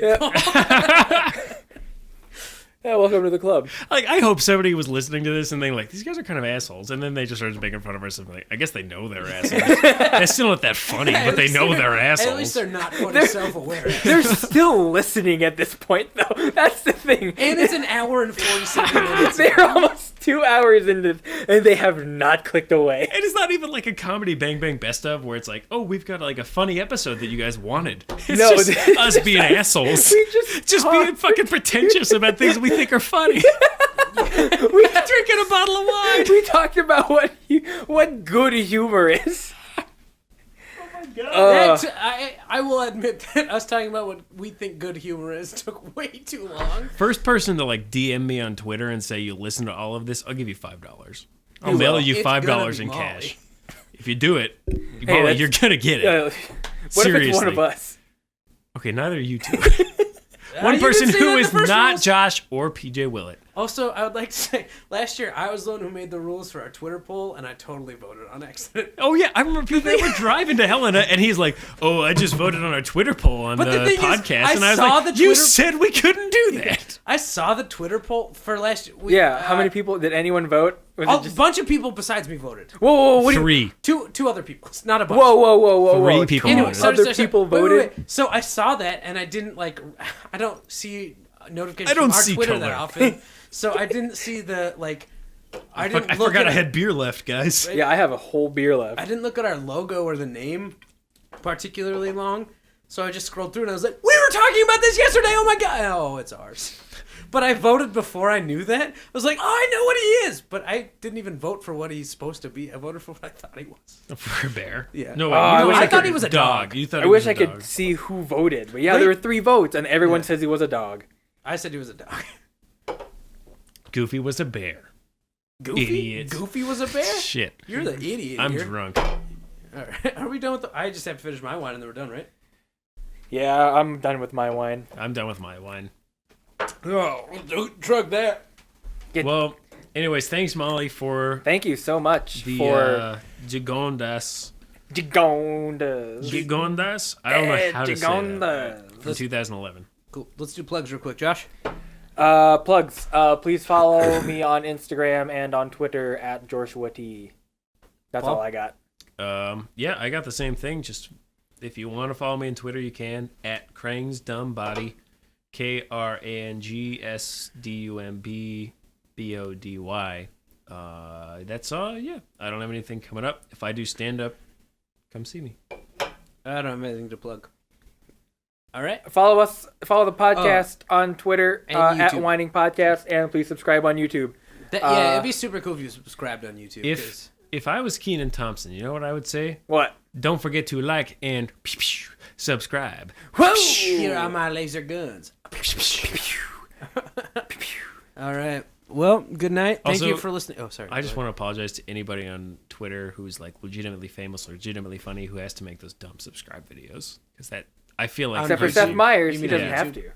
Yeah, welcome to the club. Like, I hope somebody was listening to this and they like, these guys are kind of assholes, and then they just started making fun of us and like, I guess they know they're assholes. That's still not that funny, but they know they're assholes. At least they're not fully self-aware. They're still listening at this point, though. That's the thing. And it's an hour and 47 minutes. They're almost 2 hours into this, and they have not clicked away. And it's not even like a comedy Bang Bang Best Of where it's like, oh, we've got like a funny episode that you guys wanted. It's No, just us being assholes. We just being fucking pretentious about things we think are funny. we Drinking a bottle of wine. we talked about what good humor is. I will admit that us talking about what we think good humor is took way too long. First person to like DM me on Twitter and say you listen to all of this, I'll give you $5. I'll mail you It's $5 gonna in be Molly. cash. If you do it, that's- you're gonna get it. What Seriously. if it's one of us? Okay, neither are you two. You One person didn't say that who in the is first not rules. Josh or PJ Willett. Also, I would like to say, last year I was the one who made the rules for our Twitter poll, and I totally voted on accident. Oh yeah, I remember they were driving to Helena, and he's like, "Oh, I just voted on our Twitter poll on But the the thing is, podcast," I and I was saw like, the "You Twitter- said we couldn't do that." I saw the Twitter poll for last year. Yeah, how many people did anyone vote? Was it A just bunch of people besides me voted. whoa? What do you, 3. Two other people. It's not a bunch. whoa! Three people Anyway, voted. Other people voted? Wait. So I saw that, and I didn't like. I don't see notifications I don't from our see Twitter color. that often. So I didn't see the like. I didn't. I look forgot at I our- had beer left, guys. Yeah, I have a whole beer left. I didn't look at our logo or the name particularly long, so I just scrolled through and I was like, "We were talking about this yesterday. Oh my god! Oh, it's ours." But I voted before I knew that. I was like, "Oh, I know what he is," but I didn't even vote for what he's supposed to be. I voted for what I thought he was. For a bear. Yeah. No, Oh, wait, I you wish know, I thought he was a dog. You thought I he wish was a I could dog. see who voted, but yeah, Right? there were 3 votes, and everyone Yeah. says he was a dog. I said he was a dog. Goofy was a bear. Goofy? Idiot. Goofy was a bear? Shit. You're the idiot I'm here. drunk. All right. Are we done with the... I just have to finish my wine and then we're done, right? Yeah, I'm done with my wine. I'm done with my wine. Oh, don't drug that. Well, anyways, thanks, Molly, for Thank you so much the for Gigondas. Gigondas. Gigondas? I don't know how to say that. Gigondas. From 2011. Cool. Let's do plugs real quick, Josh. Plugs. Please follow me on Instagram and on Twitter at Joshua T. That's Paul? all I got. Yeah, I got the same thing. Just if you want to follow me on Twitter, you can at Krang's Dumb Body, KRANGSDUMBBODY. That's all. Yeah, I don't have anything coming up. If I do stand up, come see me. I don't have anything to plug. All right. Follow the podcast on Twitter And at YouTube. Whining Podcast, and please subscribe on YouTube. Yeah, it'd be super cool if you subscribed on YouTube. If I was Keenan Thompson, you know what I would say? What? Don't forget to like and subscribe. Whoa! Here are my laser guns. All right. Well, good night. Thank Also, you for listening. Oh, sorry. I just want to apologize to anybody on Twitter who's like legitimately famous or legitimately funny who has to make those dumb subscribe videos, because that I feel like Except for gives Seth you- Meyers, you he mean doesn't on have YouTube? to.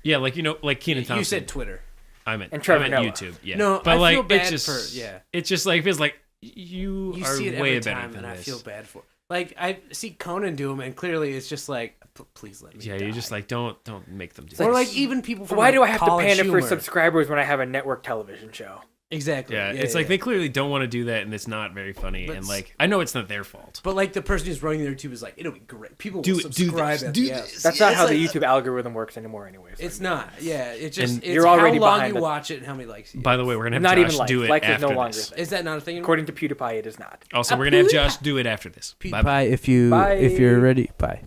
Yeah, like like Keenan Thompson. You said Twitter. I meant And Trevor I meant Noah. YouTube. Yeah. No, but I like feel bad it's just for- yeah. It's just like feels like you You are see it way every better time, than and I this. feel bad for. Like I see Conan do them, and clearly it's just like, please let me. Yeah, die. you're just like don't make them do Or that. like even people from Why like, do I have to College panda for Humor. subscribers when I have a network television show? Exactly. Yeah, it's like they clearly don't want to do that, and it's not very funny. But And like, I know it's not their fault. But like the person who's running their YouTube is like, it'll be great. People Do will it, do subscribe. this, at do the end. this. That's not It's how like- the YouTube algorithm works anymore, anyways. It's not. Yeah, it's just And it's you're already how long behind you the- watch it and how many likes. You By the way, we're gonna have Not Josh even like. do it Like is after no longer. this. a thing. Is that not a thing? According to PewDiePie, it is not. Also, we're gonna have Josh do it after this. Bye. Bye. If Bye. you're ready. Bye.